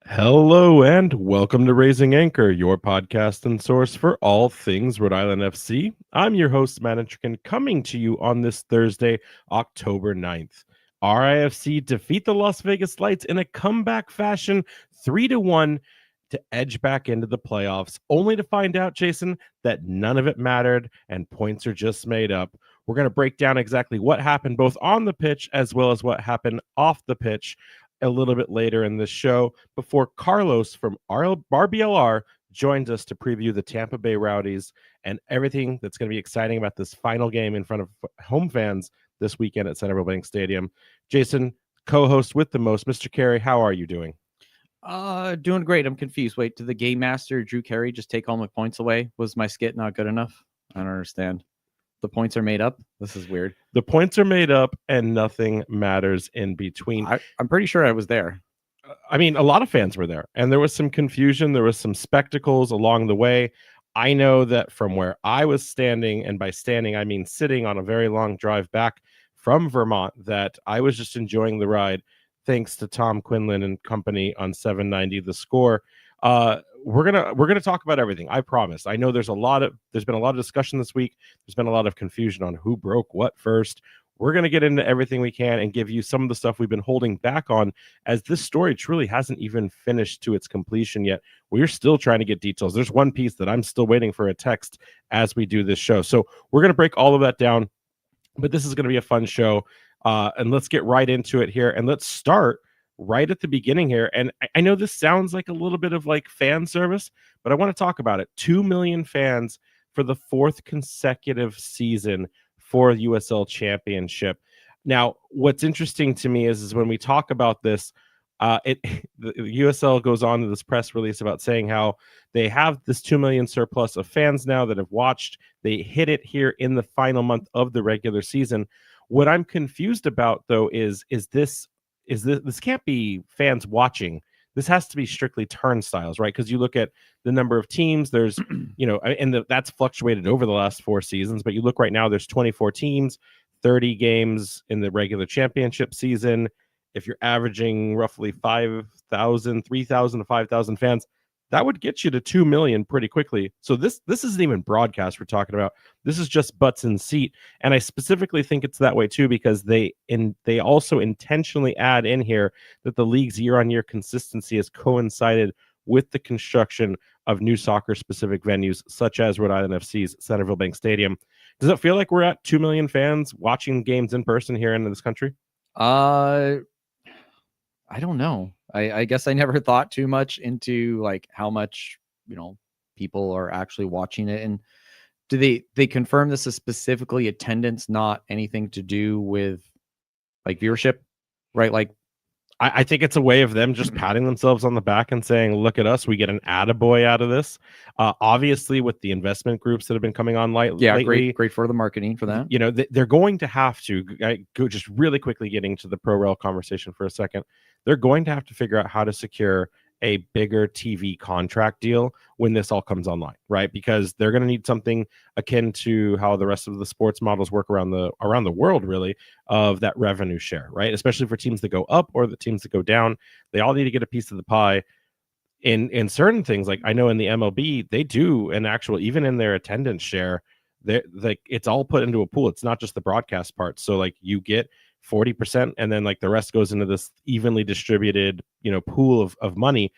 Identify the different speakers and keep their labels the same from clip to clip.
Speaker 1: Hello and welcome to Raising Anchor, your podcast and source for all things Rhode Island FC. I'm your host, Matt Intrican, coming to you on this Thursday, October 9th. RIFC defeat the Las Vegas Lights in a comeback fashion, 3-1, to edge back into the playoffs, only to find out, Jason, that none of it mattered and points are just made up. We're going to break down exactly what happened both on the pitch as well as what happened off the pitch a little bit later in this show before Carlos from RBLR joins us to preview the Tampa Bay Rowdies and everything that's going to be exciting about this final game in front of home fans this weekend at Centerville Bank Stadium. Jason, co-host with the most, Mr. Carey, how are you doing?
Speaker 2: Doing great. I'm confused. Wait, did the game master Drew Carey just take all my points away? Was my skit not good enough? I don't understand. The points are made up. This is weird.
Speaker 1: The points are made up and nothing matters in between.
Speaker 2: I'm pretty sure I was there.
Speaker 1: I mean, a lot of fans were there, and there was some confusion. There was some spectacles along the way. I know that from where I was standing, and by standing, I mean sitting on a very long drive back from Vermont, that I was just enjoying the ride, thanks to Tom Quinlan and company on 790 The Score. We're gonna talk about everything. I promise. I know there's been a lot of discussion this week. There's been a lot of confusion on who broke what first. We're going to get into everything we can and give you some of the stuff we've been holding back on, as this story truly hasn't even finished to its completion yet. We're still trying to get details. There's one piece that I'm still waiting for a text as we do this show. So we're going to break all of that down, but this is going to be a fun show. And let's get right into it here. And let's start right at the beginning here. And I know this sounds like a little bit of like fan service, but I want to talk about it. 2 million fans for the fourth consecutive season for USL Championship. Now, what's interesting to me is when we talk about this, the USL goes on to this press release about saying how they have this 2 million surplus of fans now that have watched. They hit it here in the final month of the regular season. What I'm confused about, though, is this can't be fans watching. This has to be strictly turnstiles, right? Because you look at the number of teams, there's, that's fluctuated over the last 4 seasons. But you look right now, there's 24 teams, 30 games in the regular championship season. If you're averaging roughly 3,000 to 5,000 fans, that would get you to 2 million pretty quickly. So this isn't even broadcast we're talking about. This is just butts in seat. And I specifically think it's that way too, because they also intentionally add in here that the league's year-on-year consistency has coincided with the construction of new soccer-specific venues, such as Rhode Island FC's Centerville Bank Stadium. Does it feel like we're at 2 million fans watching games in person here in this country?
Speaker 2: I don't know. I guess I never thought too much into like how much, people are actually watching it. And do they confirm this is specifically attendance, not anything to do with like viewership, right? Like,
Speaker 1: I think it's a way of them just patting themselves on the back and saying, look at us, we get an attaboy out of this. Obviously, with the investment groups that have been coming on lately.
Speaker 2: Great for the marketing for that.
Speaker 1: They're going to have to go just really quickly getting to the ProRel conversation for a second. They're going to have to figure out how to secure a bigger TV contract deal when this all comes online, right? Because they're going to need something akin to how the rest of the sports models work around the world, really, of that revenue share, right? Especially for teams that go up or the teams that go down. They all need to get a piece of the pie. In certain things, like I know in the MLB, they do an actual, even in their attendance share, like it's all put into a pool. It's not just the broadcast part. So like you get 40%, and then like the rest goes into this evenly distributed, pool of money.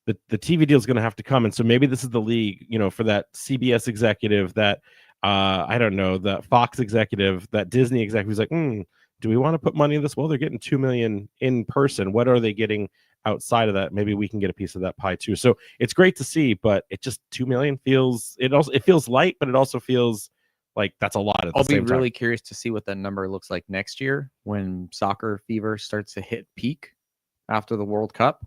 Speaker 1: The TV deal is going to have to come. And so maybe this is the league, for that CBS executive, that I don't know, the Fox executive, that Disney executive who's like, do we want to put money in this? Well, they're getting 2 million in person. What are they getting outside of that? Maybe we can get a piece of that pie too. So it's great to see, but it just 2 million feels light, but it also feels like that's a lot.
Speaker 2: I'll be really curious to see what that number looks like next year when soccer fever starts to hit peak after the World Cup.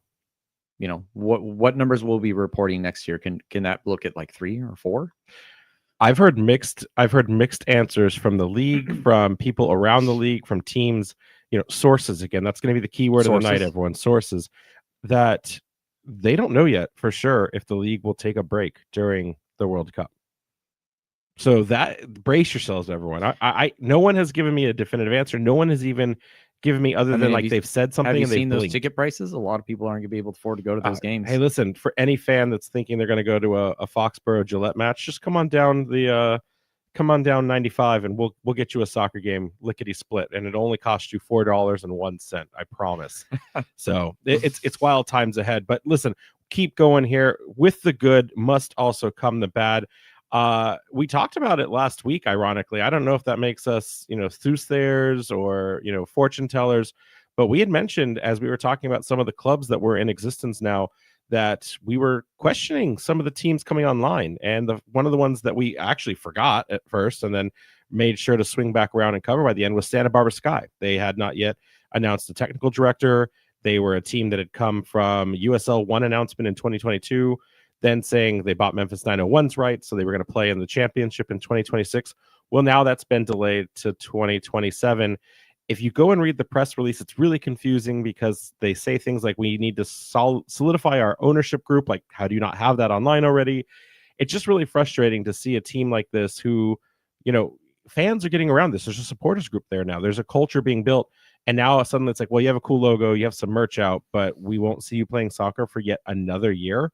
Speaker 2: What numbers will be reporting next year? Can that look at like 3 or 4?
Speaker 1: I've heard mixed answers from the league, from people around the league, from teams, sources. Again, that's going to be the key word of the night, everyone. Sources, that they don't know yet for sure if the league will take a break during the World Cup. So that, brace yourselves, everyone. I no one has given me a definitive answer. No one has even given me other
Speaker 2: I
Speaker 1: than
Speaker 2: mean,
Speaker 1: like they've said something
Speaker 2: have you
Speaker 1: and they've
Speaker 2: seen those
Speaker 1: blinked.
Speaker 2: ticket prices? A lot of people aren't going to be able to afford to go to those games.
Speaker 1: Hey, listen, for any fan that's thinking they're going to go to a Foxborough Gillette match, just come on down 95 and we'll get you a soccer game lickety split, and it only costs you $4.01, I promise. So it's wild times ahead. But listen, keep going here. With the good must also come the bad. We talked about it last week, ironically. I don't know if that makes us, soothsayers or, fortune tellers, but we had mentioned as we were talking about some of the clubs that were in existence now that we were questioning some of the teams coming online. And one of the ones that we actually forgot at first and then made sure to swing back around and cover by the end was Santa Barbara Sky. They had not yet announced a technical director. They were a team that had come from USL 1 announcement in 2022, then saying they bought Memphis 901's rights, so they were going to play in the championship in 2026. Well, now that's been delayed to 2027. If you go and read the press release, it's really confusing because they say things like we need to solidify our ownership group. Like, how do you not have that online already? It's just really frustrating to see a team like this who, fans are getting around this. There's a supporters group there now. There's a culture being built. And now suddenly it's like, well, you have a cool logo, you have some merch out, but we won't see you playing soccer for yet another year.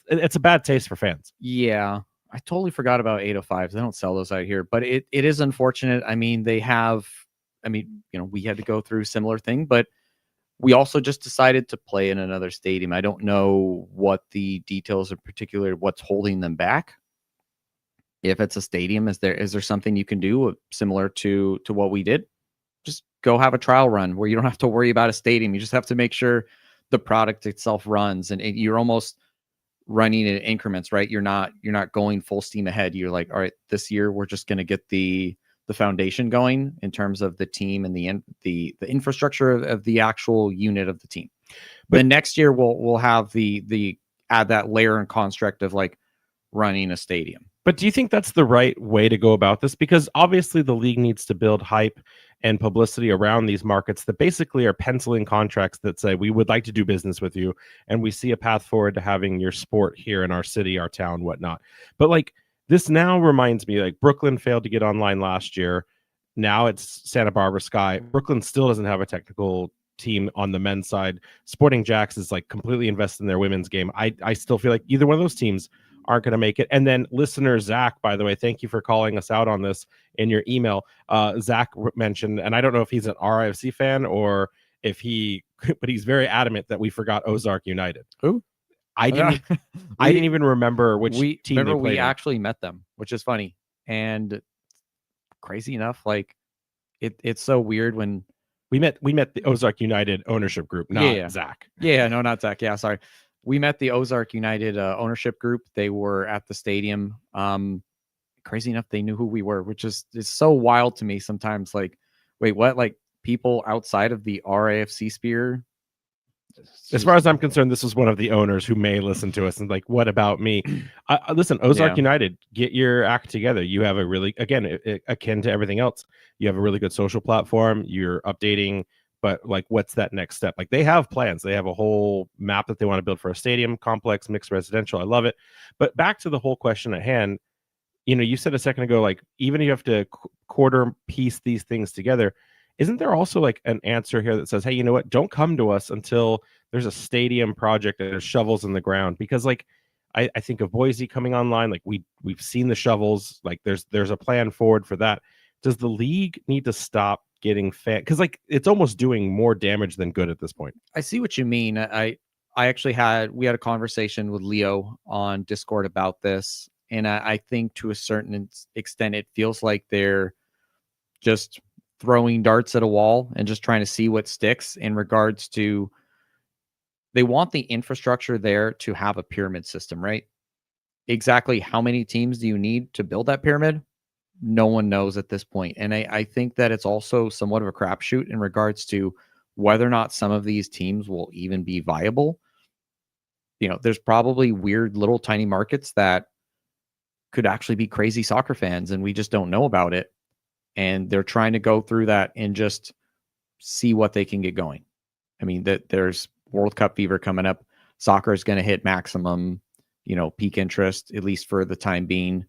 Speaker 1: It's a bad taste for fans.
Speaker 2: Yeah. I totally forgot about 805s. They don't sell those out here, but it is unfortunate. I mean, we had to go through a similar thing, but we also just decided to play in another stadium. I don't know what the details in particular, what's holding them back. If it's a stadium, is there something you can do similar to what we did? Just go have a trial run where you don't have to worry about a stadium. You just have to make sure the product itself runs, and you're almost running in increments, right? You're not going full steam ahead. You're like, all right, this year we're just going to get the foundation going in terms of the team and the infrastructure of the actual unit of the team. But next year we'll have the add that layer and construct of like running a stadium.
Speaker 1: But do you think that's the right way to go about this? Because obviously the league needs to build hype and publicity around these markets that basically are penciling contracts that say we would like to do business with you and we see a path forward to having your sport here in our city, our town, whatnot. But like, this now reminds me, like, Brooklyn failed to get online last year. Now it's Santa Barbara Sky. Brooklyn still doesn't have a technical team on the men's side. Sporting Jacks is like completely invested in their women's game. I still feel like either one of those teams aren't going to make it. And then listener Zach, by the way, thank you for calling us out on this in your email. Zach mentioned, and I don't know if he's an RIFC fan or if but he's very adamant that we forgot Ozark United.
Speaker 2: Who?
Speaker 1: I didn't even remember which team they played.
Speaker 2: We actually met them, which is funny. And crazy enough, like it's so weird when
Speaker 1: we met the Ozark United ownership group, not Zach.
Speaker 2: Yeah, no, not Zach. Yeah, sorry. We met the Ozark United ownership group. They were at the stadium. Crazy enough, they knew who we were, which is so wild to me sometimes. Like, wait, what? Like, people outside of the RIFC sphere?
Speaker 1: As far as I'm concerned, this was one of the owners who may listen to us and like, what about me? Listen, Ozark United, get your act together. You have a really, again, akin to everything else, you have a really good social platform. You're updating, but like, what's that next step? Like, they have plans. They have a whole map that they want to build for a stadium complex, mixed residential. I love it. But back to the whole question at hand, you said a second ago, like, even if you have to quarter piece these things together, isn't there also like an answer here that says, hey, you know what? Don't come to us until there's a stadium project and there's shovels in the ground? Because like, I think of Boise coming online. Like we've seen the shovels. Like there's a plan forward for that. Does the league need to stop getting because like it's almost doing more damage than good at this point?
Speaker 2: I see what you mean. We had a conversation with Leo on Discord about this, and I think to a certain extent it feels like they're just throwing darts at a wall and just trying to see what sticks in regards to, they want the infrastructure there to have a pyramid system, right? Exactly how many teams do you need to build that pyramid? No one knows at this point. And I think that it's also somewhat of a crapshoot in regards to whether or not some of these teams will even be viable. There's probably weird little tiny markets that could actually be crazy soccer fans and we just don't know about it. And they're trying to go through that and just see what they can get going. I mean, there's World Cup fever coming up. Soccer is going to hit maximum, peak interest, at least for the time being.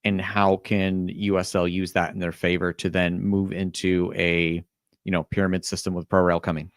Speaker 2: And how can USL use that in their favor to then move into a, pyramid system with pro rail coming.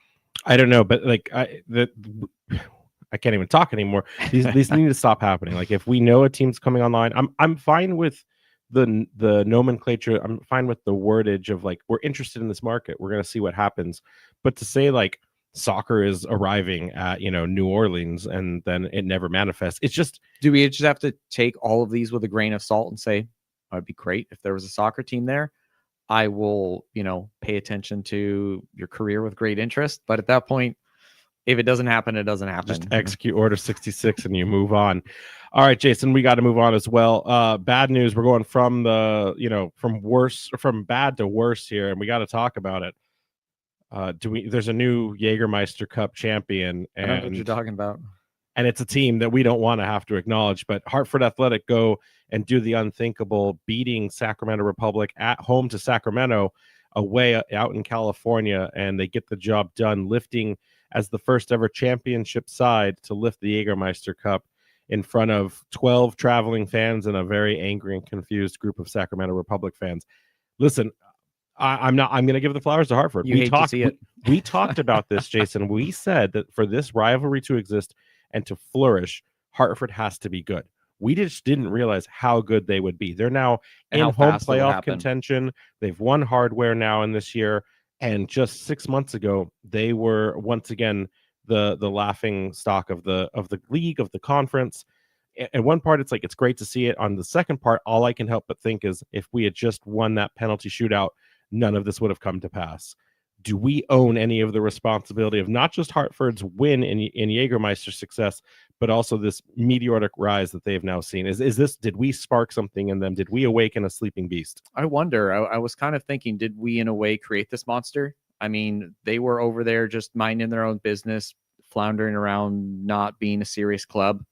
Speaker 1: I don't know, but like I can't even talk anymore. These need to stop happening. Like if we know a team's coming online, I'm fine with the nomenclature. I'm fine with the wordage of like, we're interested in this market, we're gonna see what happens. But to say like soccer is arriving at New Orleans and then it never manifests, it's just,
Speaker 2: do we just have to take all of these with a grain of salt and say, oh, it'd be great if there was a soccer team there? I will, pay attention to your career with great interest. But at that point, if it doesn't happen, it doesn't happen.
Speaker 1: Just execute Order 66 and you move on. All right, Jason, we got to move on as well. Bad news. We're going from from bad to worse here, and we got to talk about it. There's a new Jägermeister Cup champion, and
Speaker 2: I know what you're talking about.
Speaker 1: And it's a team that we don't want to have to acknowledge, but Hartford Athletic go and do the unthinkable, beating Sacramento Republic at home to Sacramento, away out in California, and they get the job done, lifting as the first ever championship side to lift the Jägermeister Cup in front of 12 traveling fans and a very angry and confused group of Sacramento Republic fans. Listen, I'm going to give the flowers to Hartford.
Speaker 2: We
Speaker 1: talked about this, Jason. We said that for this rivalry to exist and to flourish, Hartford has to be good. We just didn't realize how good they would be. They're now in home playoff contention. They've won hardware now in this year. And just 6 months ago, they were once again the laughing stock of the league, of the conference. And one part, it's like, it's great to see it. On the second part, all I can help but think is, if we had just won that penalty shootout, none of this would have come to pass. Do we own any of the responsibility of not just Hartford's win in Jägermeister's success, but also this meteoric rise that they've now seen? Did we spark something in them? Did we awaken a sleeping beast?
Speaker 2: I wonder. I was kind of thinking, did we in a way create this monster? I mean, they were over there just minding their own business, floundering around, not being a serious club.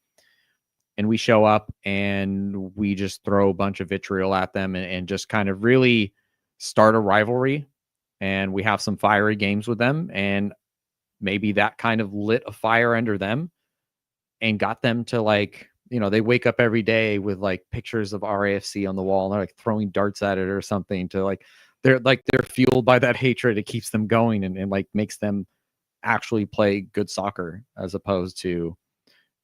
Speaker 2: And we show up and we just throw a bunch of vitriol at them and just kind of really start a rivalry. And we have some fiery games with them, and maybe that kind of lit a fire under them and got them to, like, they wake up every day with like pictures of RIFC on the wall and they're like throwing darts at it or something, to like, they're fueled by that hatred. It keeps them going and like makes them actually play good soccer, as opposed to,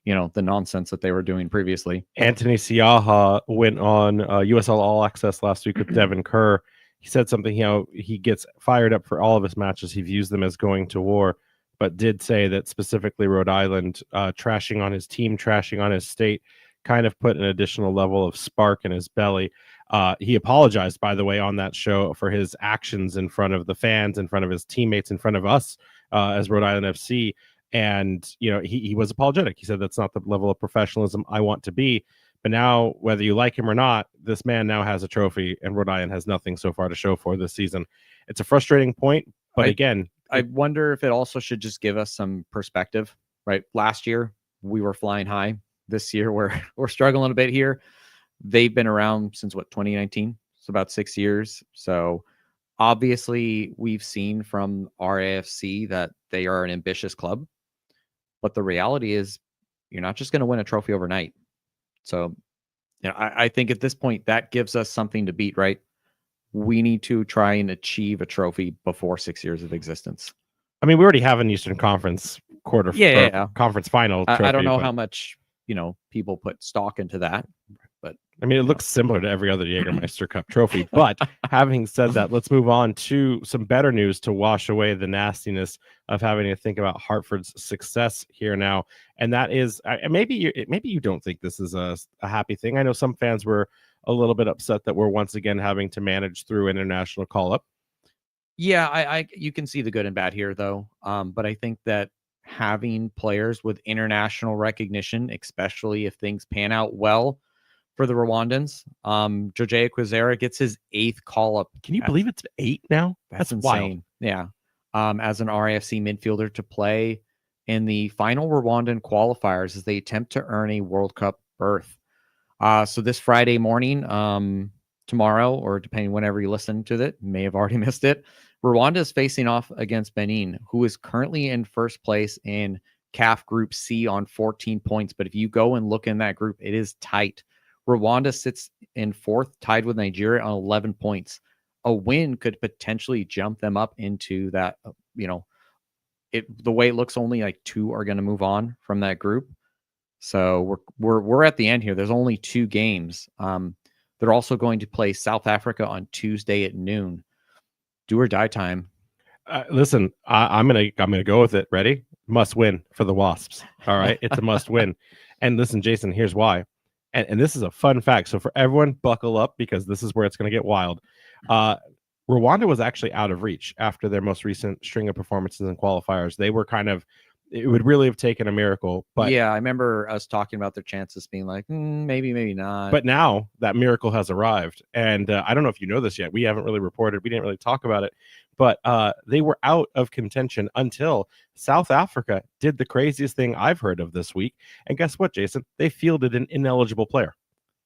Speaker 2: the nonsense that they were doing previously.
Speaker 1: Anthony Siaha went on USL All Access last week with Devin Kerr. He said something, he gets fired up for all of his matches. He views them as going to war, but did say that specifically Rhode Island trashing on his team, trashing on his state, kind of put an additional level of spark in his belly. He apologized, by the way, on that show for his actions in front of the fans, in front of his teammates, in front of us as Rhode Island FC. And, he was apologetic. He said, that's not the level of professionalism I want to be. But now, whether you like him or not, this man now has a trophy, and Rhode Island has nothing so far to show for this season. It's a frustrating point, but
Speaker 2: I wonder if it also should just give us some perspective, right? Last year, we were flying high. This year, we're struggling a bit here. They've been around since 2019? It's about 6 years. So obviously, we've seen from RIFC that they are an ambitious club. But the reality is, you're not just going to win a trophy overnight. So, I think at this point that gives us something to beat, right? We need to try and achieve a trophy before 6 years of existence.
Speaker 1: I mean, we already have an Eastern Conference conference final trophy.
Speaker 2: I don't know how much, people put stock into that, but
Speaker 1: I mean, it looks similar to every other Jägermeister Cup trophy. But having said that, let's move on to some better news to wash away the nastiness of having to think about Hartford's success here now. And that is, maybe you don't think this is a happy thing. I know some fans were a little bit upset that we're once again having to manage through international call-up.
Speaker 2: Yeah, you can see the good and bad here, though. But I think that having players with international recognition, especially if things pan out well for the Rwandans, Jose Quizera gets his 8th call-up.
Speaker 1: Can you believe it's 8 now?
Speaker 2: That's insane.
Speaker 1: Wild.
Speaker 2: Yeah. As an RIFC midfielder to play in the final Rwandan qualifiers as they attempt to earn a World Cup berth. So this Friday morning, tomorrow, or depending whenever you listen to it, may have already missed it, Rwanda is facing off against Benin, who is currently in first place in CAF Group C on 14 points. But if you go and look in that group, it is tight. Rwanda sits in 4th, tied with Nigeria on 11 points. a win could potentially jump them up into that, the way it looks, only like 2 are going to move on from that group. So we're at the end here. There's only 2 games. They're also going to play South Africa on Tuesday at noon. Do or die time.
Speaker 1: Listen, I'm gonna go with it. Ready? Must win for the Wasps. All right, it's a must win. And listen, Jason, here's why. And this is a fun fact. So for everyone, buckle up because this is where it's gonna get wild. Rwanda was actually out of reach after their most recent string of performances in qualifiers. They were it would really have taken a miracle. But
Speaker 2: yeah, I remember us talking about their chances being like, maybe not.
Speaker 1: But now that miracle has arrived. And I don't know if you know this yet. We haven't really reported. We didn't really talk about it. But they were out of contention until South Africa did the craziest thing I've heard of this week. And guess what, Jason? They fielded an ineligible player.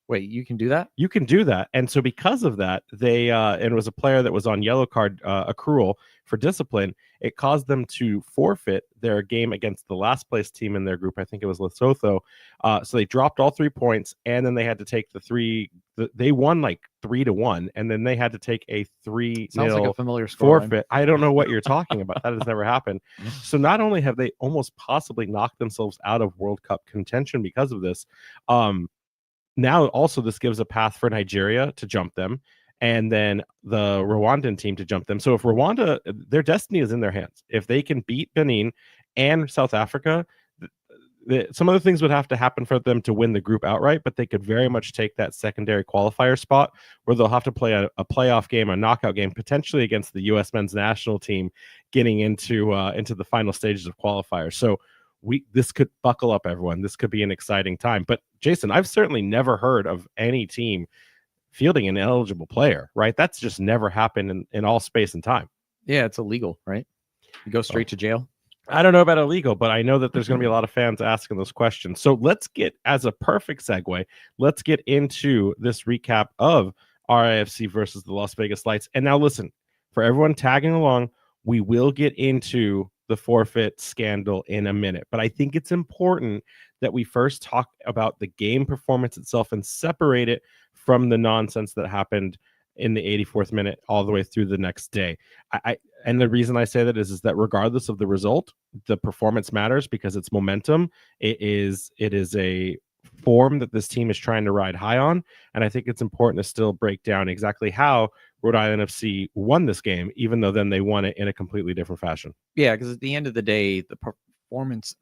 Speaker 2: Wait, you can do that?
Speaker 1: You can do that. And so because of that, they and it was a player that was on yellow card accrual for discipline. It caused them to forfeit their game against the last place team in their group. I think it was Lesotho. So they dropped all 3 points, and then they had to take they won like 3-1, and then they had to take a 3-0
Speaker 2: Sounds like a familiar score
Speaker 1: forfeit. I don't know what you're talking about. That has never happened. So not only have they almost possibly knocked themselves out of World Cup contention because of this, now also this gives a path for Nigeria to jump them, and then the Rwandan team to jump them. So if Rwanda, their destiny is in their hands. If they can beat Benin and South Africa, some other things would have to happen for them to win the group outright, but they could very much take that secondary qualifier spot where they'll have to play a playoff game, a knockout game, potentially against the U.S. men's national team, getting into the final stages of qualifiers. So this could buckle up, everyone. This could be an exciting time. But Jason, I've certainly never heard of any team fielding an eligible player, right? That's just never happened in all space and time.
Speaker 2: Yeah, it's illegal, right? You go straight to jail.
Speaker 1: I don't know about illegal, but I know that there's going to be a lot of fans asking those questions. So let's get, as a perfect segue, let's get into this recap of RIFC versus the Las Vegas Lights. And now listen, for everyone tagging along, we will get into the forfeit scandal in a minute, but I think it's important that we first talk about the game performance itself and separate it from the nonsense that happened in the 84th minute all the way through the next day. And the reason I say that is that regardless of the result, the performance matters because it's momentum. It is a form that this team is trying to ride high on, and I think it's important to still break down exactly how Rhode Island FC won this game, even though then they won it in a completely different fashion.
Speaker 2: Yeah, because at the end of the day, the performance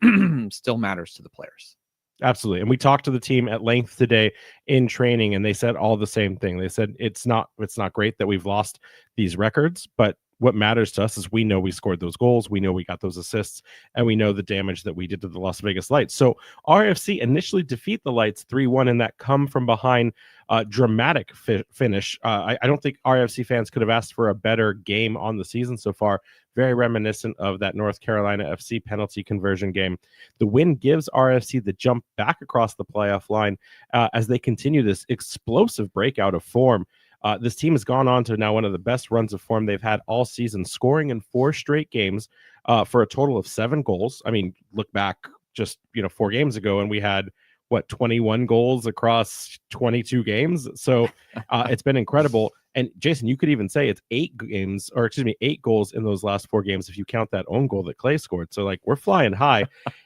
Speaker 2: still matters to the players.
Speaker 1: Absolutely. And we talked to the team at length today in training, and they said all the same thing. They said it's not great that we've lost these records, but what matters to us is we know we scored those goals, we know we got those assists, and we know the damage that we did to the Las Vegas Lights. So RFC initially defeat the Lights 3-1 in that come from behind dramatic finish. I don't think RFC fans could have asked for a better game on the season so far. Very reminiscent of that North Carolina FC penalty conversion game. The win gives RFC the jump back across the playoff line as they continue this explosive breakout of form. This team has gone on to now one of the best runs of form they've had all season, scoring in 4 straight games for a total of 7 goals. I mean, look back just 4 games ago, and we had 21 goals across 22 games. So it's been incredible. And Jason, you could even say it's 8 goals in those last 4 games if you count that own goal that Clay scored. So like we're flying high.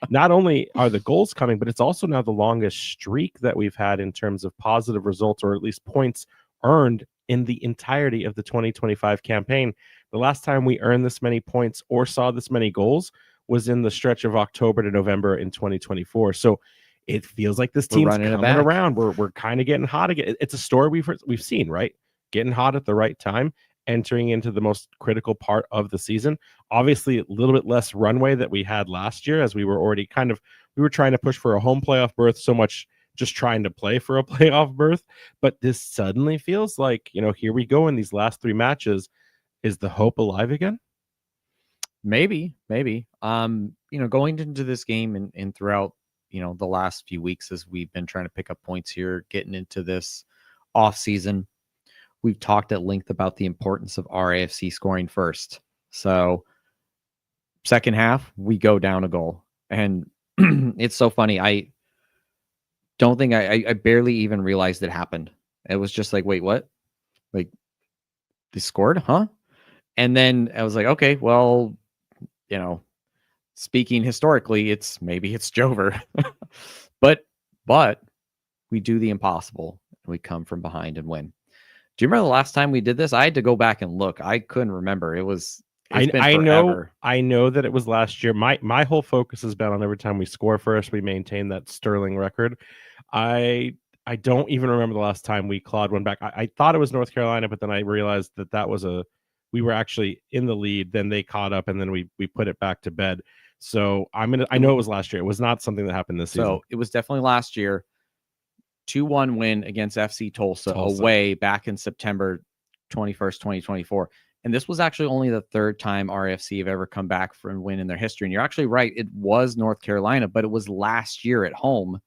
Speaker 1: Not only are the goals coming, but it's also now the longest streak that we've had in terms of positive results, or at least points earned in the entirety of the 2025 campaign. The last time we earned this many points or saw this many goals was in the stretch of October to November in 2024. So it feels like this team's coming around. We're kind of getting hot again. It's a story we've seen, right? Getting hot at the right time, entering into the most critical part of the season. Obviously, a little bit less runway that we had last year, as we were already we were trying to push for a home playoff berth, so much just trying to play for a playoff berth. But this suddenly feels like, here we go in these last 3 matches. Is the hope alive again?
Speaker 2: Maybe. Going into this game and throughout, the last few weeks as we've been trying to pick up points here, getting into this off season, we've talked at length about the importance of RAFC scoring first. So second half, we go down a goal. And it's so funny. I don't think I barely even realized it happened. It was just like, wait, what? Like they scored, huh? And then I was like, okay, well, speaking historically, maybe it's Jover. but we do the impossible. We come from behind and win. Do you remember the last time we did this? I had to go back and look. I couldn't remember. It's been forever.
Speaker 1: I know that it was last year. My whole focus has been on every time we score first, we maintain that sterling record. I don't even remember the last time we clawed one back. I thought it was North Carolina, but then I realized that was we were actually in the lead. Then they caught up, and then we put it back to bed. So I know it was last year. It was not something that happened this season.
Speaker 2: So it was definitely last year. 2-1 win against FC Tulsa away back in September 21st, 2024. And this was actually only the third time RIFC have ever come back from win in their history. And you're actually right. It was North Carolina, but it was last year at home.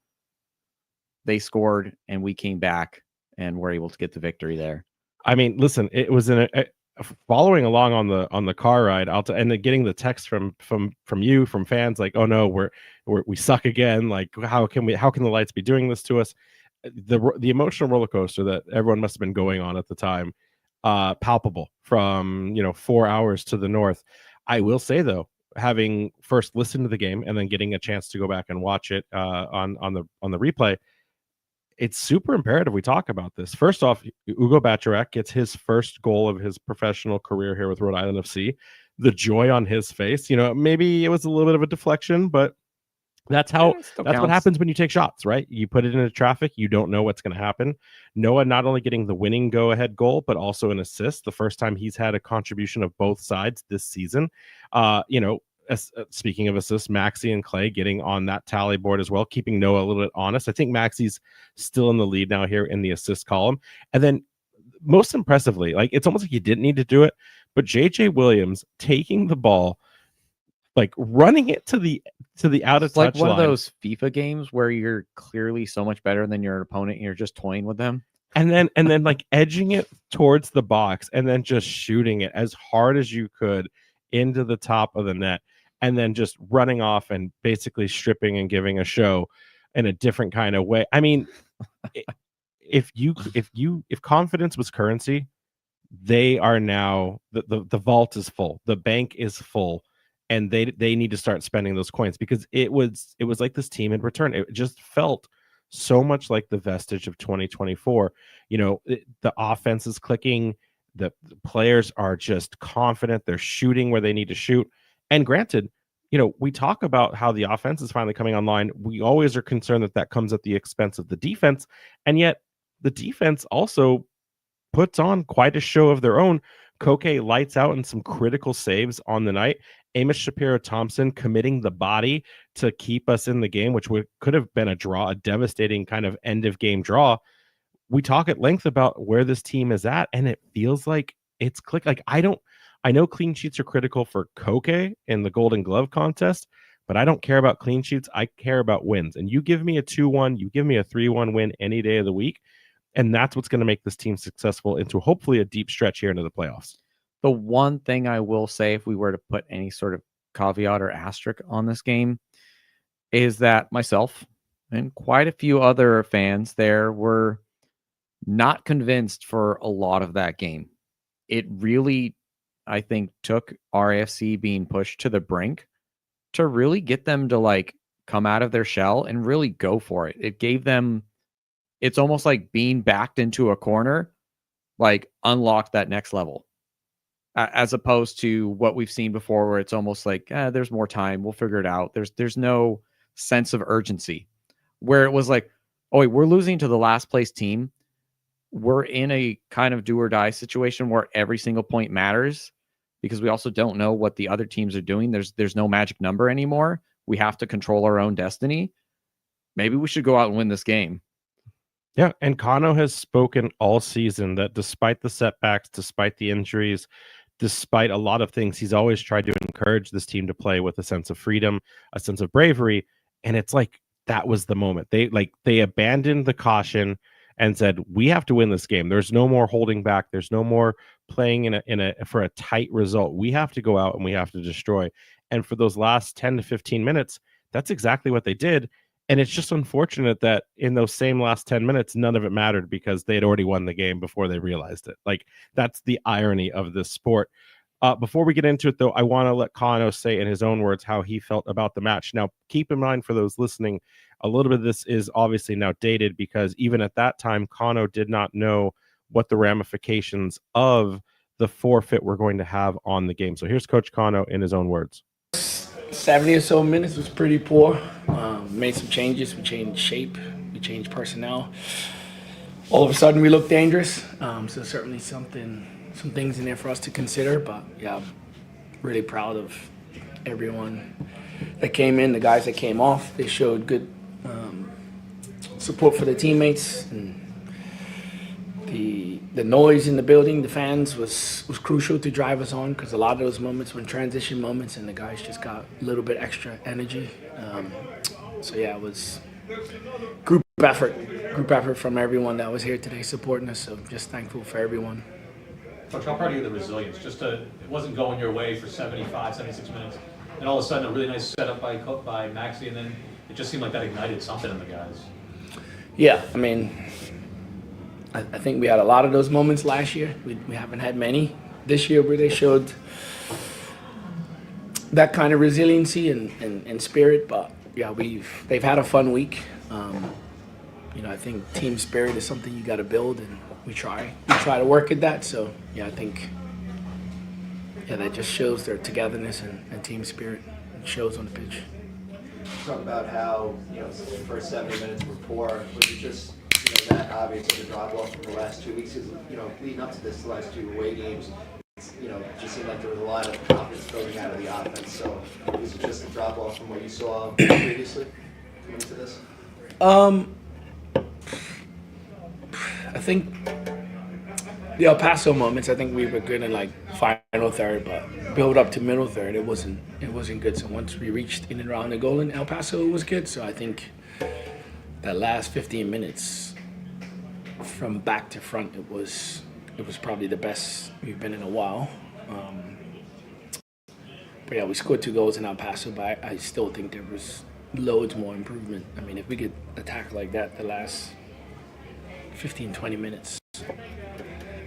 Speaker 2: They scored and we came back and were able to get the victory there.
Speaker 1: I mean, listen, it was following along on the car ride and getting the text from you, from fans like, oh no, we suck again. Like, how can the Lights be doing this to us? The emotional roller coaster that everyone must have been going on at the time, palpable from 4 hours to the north. I will say though, having first listened to the game and then getting a chance to go back and watch it on the replay, it's super imperative we talk about this. First off, Ugo Bacharach gets his first goal of his professional career here with Rhode Island FC. The joy on his face, maybe it was a little bit of a deflection, but that's what happens when you take shots, right? You put it into traffic, you don't know what's going to happen. Noah not only getting the winning go-ahead goal, but also an assist, the first time he's had a contribution of both sides this season. Speaking of assists, Maxi and Clay getting on that tally board as well, keeping Noah a little bit honest. I think Maxi's still in the lead now here in the assist column. And then most impressively, like, it's almost like you didn't need to do it, but JJ Williams taking the ball, like running it to the out of touch line.
Speaker 2: Like one of those FIFA games where you're clearly so much better than your opponent and you're just toying with them.
Speaker 1: And then like edging it towards the box and then just shooting it as hard as you could into the top of the net, and then just running off and basically stripping and giving a show in a different kind of way. I mean, if confidence was currency, they are now the vault is full, the bank is full, and they need to start spending those coins, because it was like this team in return. It just felt so much like the vestige of 2024. The offense is clicking, the players are just confident, they're shooting where they need to shoot. And granted, we talk about how the offense is finally coming online. We always are concerned that comes at the expense of the defense. And yet the defense also puts on quite a show of their own. Koke lights out in some critical saves on the night. Amos Shapiro-Thompson committing the body to keep us in the game, which could have been a draw, a devastating kind of end of game draw. We talk at length about where this team is at, and it feels like it's clicked. Like, I know clean sheets are critical for Koke in the Golden Glove contest, but I don't care about clean sheets. I care about wins. And you give me a 2-1, you give me a 3-1 win any day of the week, and that's what's going to make this team successful into hopefully a deep stretch here into the playoffs.
Speaker 2: The one thing I will say, if we were to put any sort of caveat or asterisk on this game, is that myself and quite a few other fans there were not convinced for a lot of that game. It really, I think, took RIFC being pushed to the brink to really get them to like come out of their shell and really go for it. It gave them, it's almost like being backed into a corner, like unlocked that next level. As opposed to what we've seen before, where it's almost like, there's more time, we'll figure it out. There's no sense of urgency, where it was like, oh wait, we're losing to the last place team. We're in a kind of do or die situation where every single point matters, because we also don't know what the other teams are doing. There's no magic number anymore. We have to control our own destiny. Maybe we should go out and win this game.
Speaker 1: Yeah, and Kano has spoken all season that despite the setbacks, despite the injuries, despite a lot of things, he's always tried to encourage this team to play with a sense of freedom, a sense of bravery. And it's like, that was the moment. They abandoned the caution and said, we have to win this game. There's no more holding back. There's no more playing for a tight result. We have to go out and we have to destroy. And for those last 10 to 15 minutes, that's exactly what they did. And it's just unfortunate that in those same last 10 minutes, none of it mattered because they had already won the game before they realized it. Like, that's the irony of this sport. Before we get into it, though, I want to let Kano say in his own words how he felt about the match. Now, keep in mind for those listening, a little bit of this is obviously now dated because even at that time, Kano did not know what the ramifications of the forfeit were going to have on the game. So here's Coach Kano in his own words.
Speaker 3: 70 or so minutes was pretty poor. Made some changes. We changed shape. We changed personnel. All of a sudden, we looked dangerous. So certainly some things in there for us to consider. But yeah, I'm really proud of everyone that came in, the guys that came off. They showed good support for the teammates. And the noise in the building, the fans, was crucial to drive us on because a lot of those moments were transition moments and the guys just got a little bit extra energy. So yeah, it was group effort from everyone that was here today supporting us. So just thankful for everyone.
Speaker 4: Coach, how proud are you of the resilience? It wasn't going your way for 75, 76 minutes, and all of a sudden a really nice setup by Maxey, and then it just seemed like that ignited something in the guys.
Speaker 3: Yeah, I mean, I think we had a lot of those moments last year. We haven't had many this year where they showed that kind of resiliency and spirit. But yeah, they've had a fun week. I think team spirit is something you got to build, and we try to work at that. So yeah, I think that just shows their togetherness and team spirit. It shows on the pitch.
Speaker 5: Talk about how the first 70 minutes were poor. Was it just that obvious of the drop off from the last 2 weeks? Because leading up to this, the last two away games, it just seemed like there was a lot of confidence building out of the offense. So was it just a drop off from what you saw previously coming into this?
Speaker 3: I think the El Paso moments, I think we were good in like final third, but build up to middle third, it wasn't good. So once we reached in and around the goal in El Paso, it was good. So I think that last 15 minutes from back to front, it was probably the best we've been in a while. But yeah, we scored 2 goals in El Paso, but I still think there was loads more improvement. I mean, if we could attack like that the last 15, 20 minutes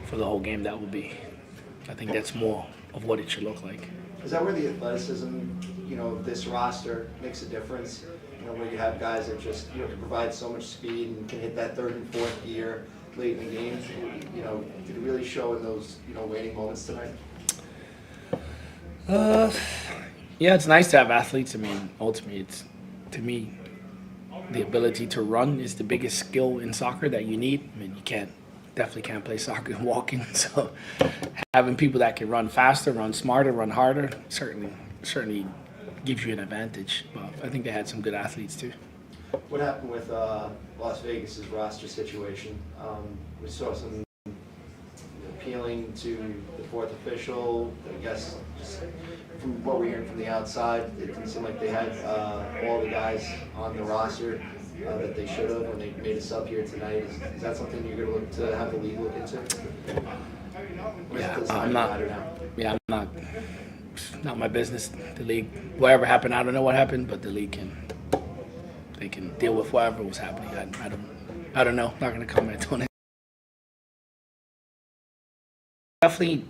Speaker 3: for the whole game, I think that's more of what it should look like.
Speaker 5: Is that where the athleticism, this roster makes a difference? Where you have guys that just, can provide so much speed and can hit that third and fourth gear late in the game. Did it really show in those, waning moments tonight?
Speaker 3: Yeah, it's nice to have athletes. I mean, ultimately, to me, the ability to run is the biggest skill in soccer that you need. I mean, definitely can't play soccer and walking. So having people that can run faster, run smarter, run harder, certainly gives you an advantage. But I think they had some good athletes too.
Speaker 5: What happened with Las Vegas's roster situation? We saw some appealing to the fourth official. I guess just from what we're hearing from the outside, it didn't seem like they had all the guys on the roster that they should have when they made a sub here tonight. Is that something you're going to look to have the league look into?
Speaker 3: I'm not. It's not my business. The league, whatever happened, I don't know what happened, but the league can deal with whatever was happening. I don't know. Not going to comment on it. Definitely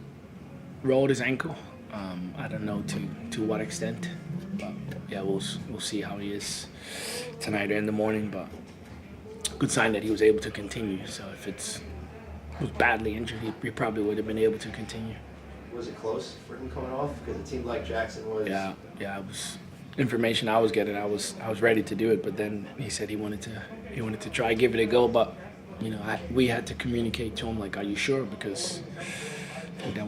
Speaker 3: rolled his ankle. I don't know to what extent, but yeah, we'll see how he is tonight or in the morning. But good sign that he was able to continue. So if it was badly injured, he probably would have been able to continue.
Speaker 5: Was it close for him coming off? Because it seemed like Jackson was.
Speaker 3: Yeah. It was information I was getting. I was ready to do it, but then he said he wanted to try give it a go. But we had to communicate to him like, "Are you sure?" Because that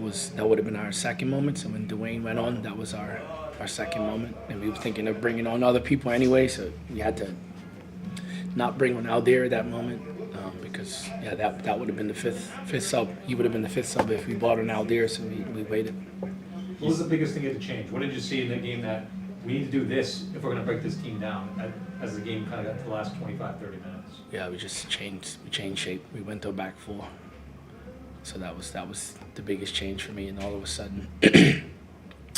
Speaker 3: would have been our second moment. So when Dwayne went on, that was our second moment, and we were thinking of bringing on other people anyway. So we had to not bring on Aldir at that moment. Because that would have been the fifth sub. He would have been the fifth sub if we brought on Aldir, so we waited.
Speaker 4: What was the biggest thing you had to change? What did you see in that game that we need to do this if we're going to break this team down as the game kind of got to the last 25, 30 minutes?
Speaker 3: Yeah, we changed shape. We went to a back four. So that was the biggest change for me, and all of a sudden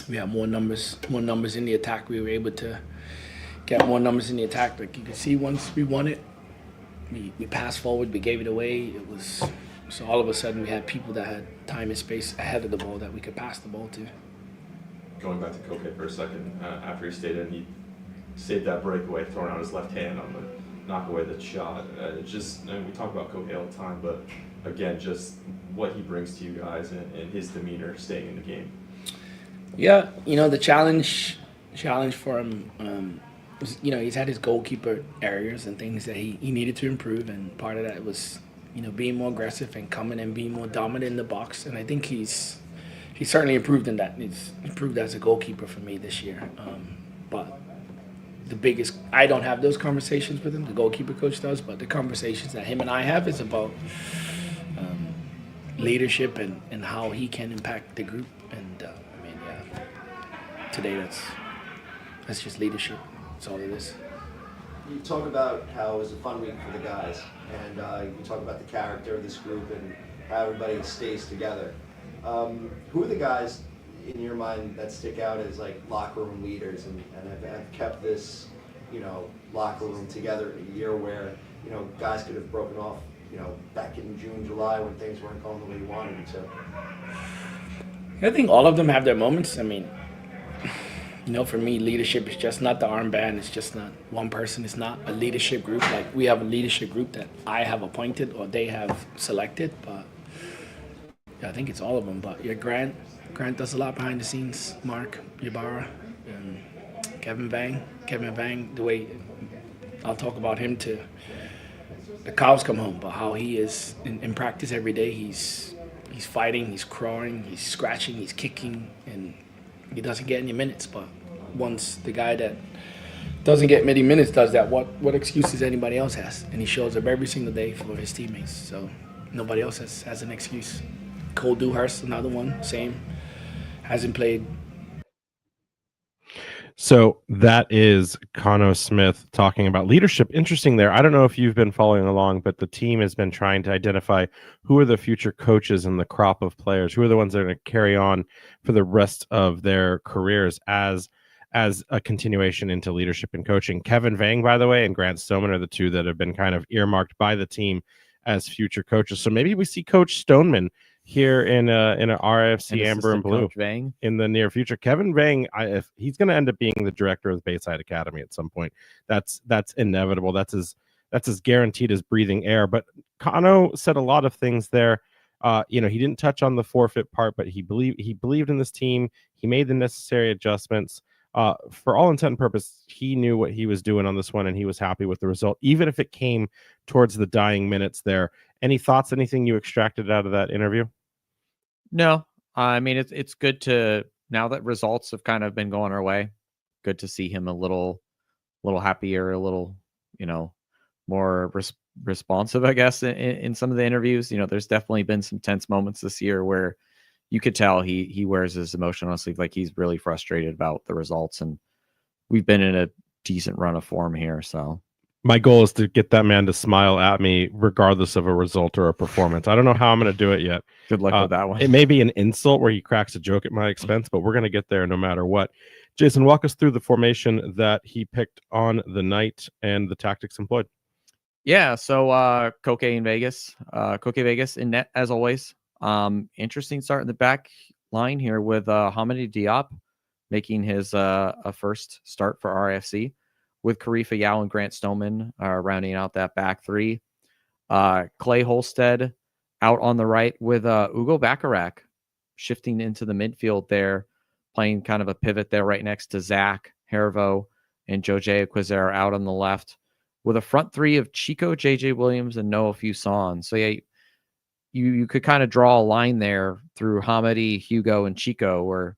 Speaker 3: we had more numbers in the attack. We were able to get more numbers in the attack. Like you can see, once we won it, we passed forward, we gave it away. It was so all of a sudden we had people that had time and space ahead of the ball that we could pass the ball to.
Speaker 6: Going back to Koke for a second, after he stayed in, he saved that breakaway, throwing out his left hand on the knock away that shot. We talk about Koke all the time, but again, just what he brings to you guys and his demeanor staying in the game.
Speaker 3: Yeah, the challenge for him, he's had his goalkeeper areas and things that he needed to improve, and part of that was, being more aggressive and coming and being more dominant in the box. And I think he's certainly improved in that. He's improved as a goalkeeper for me this year. But I don't have those conversations with him. The goalkeeper coach does, but the conversations that him and I have is about leadership and how he can impact the group. And today that's just leadership. That's all it is.
Speaker 5: You talk about how it was a fun week for the guys, and you talk about the character of this group and how everybody stays together. Who are the guys in your mind that stick out as like locker room leaders and have kept this, locker room together in a year where, guys could have broken off, back in June, July when things weren't going the way you wanted them to?
Speaker 3: I think all of them have their moments. I mean, for me, leadership is just not the armband. It's just not one person. It's not a leadership group. Like, we have a leadership group that I have appointed or they have selected. But I think it's all of them. But Grant does a lot behind the scenes. Mark Ybarra, Kevin Vang. The way I'll talk about him to the cows come home, but how he is in practice every day. He's fighting. He's crawling. He's scratching. He's kicking, and he doesn't get any minutes. But once the guy that doesn't get many minutes does that, what excuses anybody else has? And he shows up every single day for his teammates. So nobody else has an excuse. Cole Dewhurst, another one, same. Hasn't played.
Speaker 1: So that is Cano Smith talking about leadership. Interesting there. I don't know if you've been following along, but the team has been trying to identify who are the future coaches in the crop of players, who are the ones that are going to carry on for the rest of their careers as a continuation into leadership and coaching. Kevin Vang, by the way, and Grant Stoneman are the two that have been kind of earmarked by the team as future coaches. So maybe we see Coach Stoneman here in a RIFC Amber and Blue in the near future. Kevin Vang, if he's going to end up being the director of the Bayside Academy at some point, that's inevitable. That's as guaranteed as breathing air. But Cano said a lot of things there. He didn't touch on the forfeit part, but he believed in this team. He made the necessary adjustments. For all intent and purpose, he knew what he was doing on this one, and he was happy with the result, even if it came towards the dying minutes there. Any thoughts, anything you extracted out of that interview?
Speaker 2: No, I mean, it's good to, now that results have kind of been going our way, good to see him a little happier, a little, more responsive, I guess, in some of the interviews. There's definitely been some tense moments this year where you could tell he wears his emotion on his sleeve. Like, he's really frustrated about the results, and we've been in a decent run of form here. So
Speaker 1: my goal is to get that man to smile at me regardless of a result or a performance. I don't know how I'm going to do it yet.
Speaker 2: Good luck with that one.
Speaker 1: It may be an insult where he cracks a joke at my expense, but we're going to get there no matter what. Jason, walk us through the formation that he picked on the night and the tactics employed.
Speaker 2: Yeah, so Koke in Vegas. Koke Vegas in net, as always. Interesting start in the back line here with Hamadi Diop making his a first start for RIFC, with Karifa Yao and Grant Stoneman rounding out that back three. Clay Holstead out on the right with Ugo Bacharach shifting into the midfield there, playing kind of a pivot there right next to Zach Hervo and Jose Quizera out on the left, with a front three of Chico, JJ Williams, and Noah Fuson. So yeah, you could kind of draw a line there through Hamadi, Hugo, and Chico, where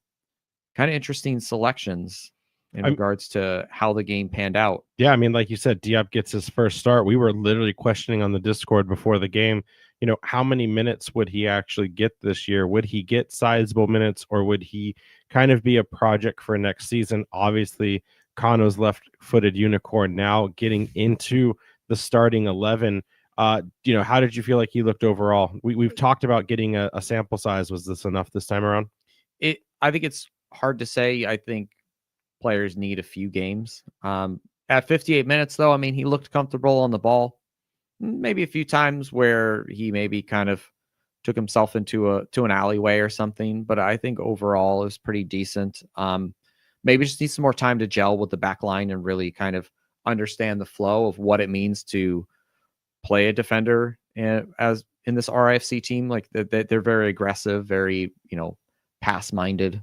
Speaker 2: kind of interesting selections in regards to how the game panned out.
Speaker 1: Yeah, I mean, like you said, Diop gets his first start. We were literally questioning on the Discord before the game, how many minutes would he actually get this year? Would he get sizable minutes, or would he kind of be a project for next season? Obviously, Cano's left-footed unicorn now getting into the starting 11. How did you feel like he looked overall? We've talked about getting a sample size. Was this enough this time around? I
Speaker 2: think it's hard to say. I think players need a few games. At 58 minutes, though, I mean, he looked comfortable on the ball. Maybe a few times where he maybe kind of took himself into an alleyway or something, but I think overall is pretty decent. Maybe just needs some more time to gel with the back line and really kind of understand the flow of what it means to play a defender as in this RIFC team. Like they're very aggressive, very, pass minded.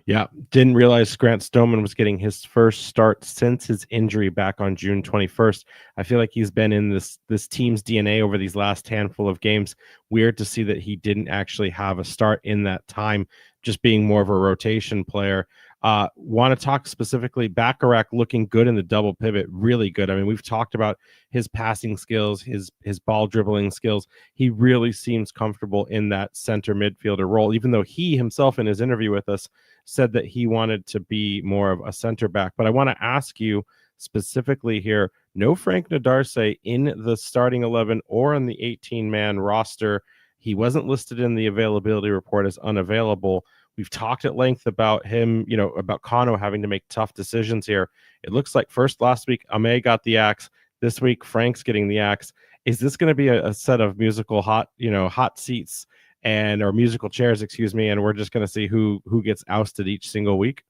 Speaker 1: Yeah, didn't realize Grant Stoneman was getting his first start since his injury back on June 21st. I feel like he's been in this team's DNA over these last handful of games. Weird to see that he didn't actually have a start in that time, just being more of a rotation player. Want to talk specifically Bacharach looking good in the double pivot, really good. I mean, we've talked about his passing skills, his ball dribbling skills. He really seems comfortable in that center midfielder role, even though he himself in his interview with us said that he wanted to be more of a center back. But I want to ask you specifically here, no Frank Nadarse in the starting 11 or on the 18-man roster. He wasn't listed in the availability report as unavailable. We've talked at length about him, about Kano having to make tough decisions here. It looks like last week, Ame got the axe. This week, Frank's getting the axe. Is this going to be a set of musical hot seats or musical chairs, and we're just going to see who gets ousted each single week?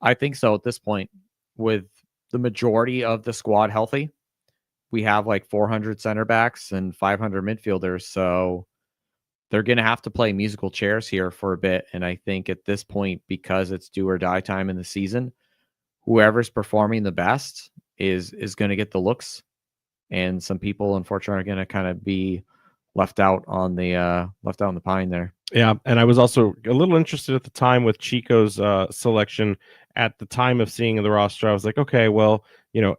Speaker 2: I think so at this point. With the majority of the squad healthy, we have like 400 center backs and 500 midfielders. So they're going to have to play musical chairs here for a bit. And I think at this point, because it's do or die time in the season, whoever's performing the best is going to get the looks. And some people, unfortunately, are going to kind of be left out on the pine there.
Speaker 1: Yeah, and I was also a little interested at the time with Chico's selection. At the time of seeing the roster, I was like, okay, well,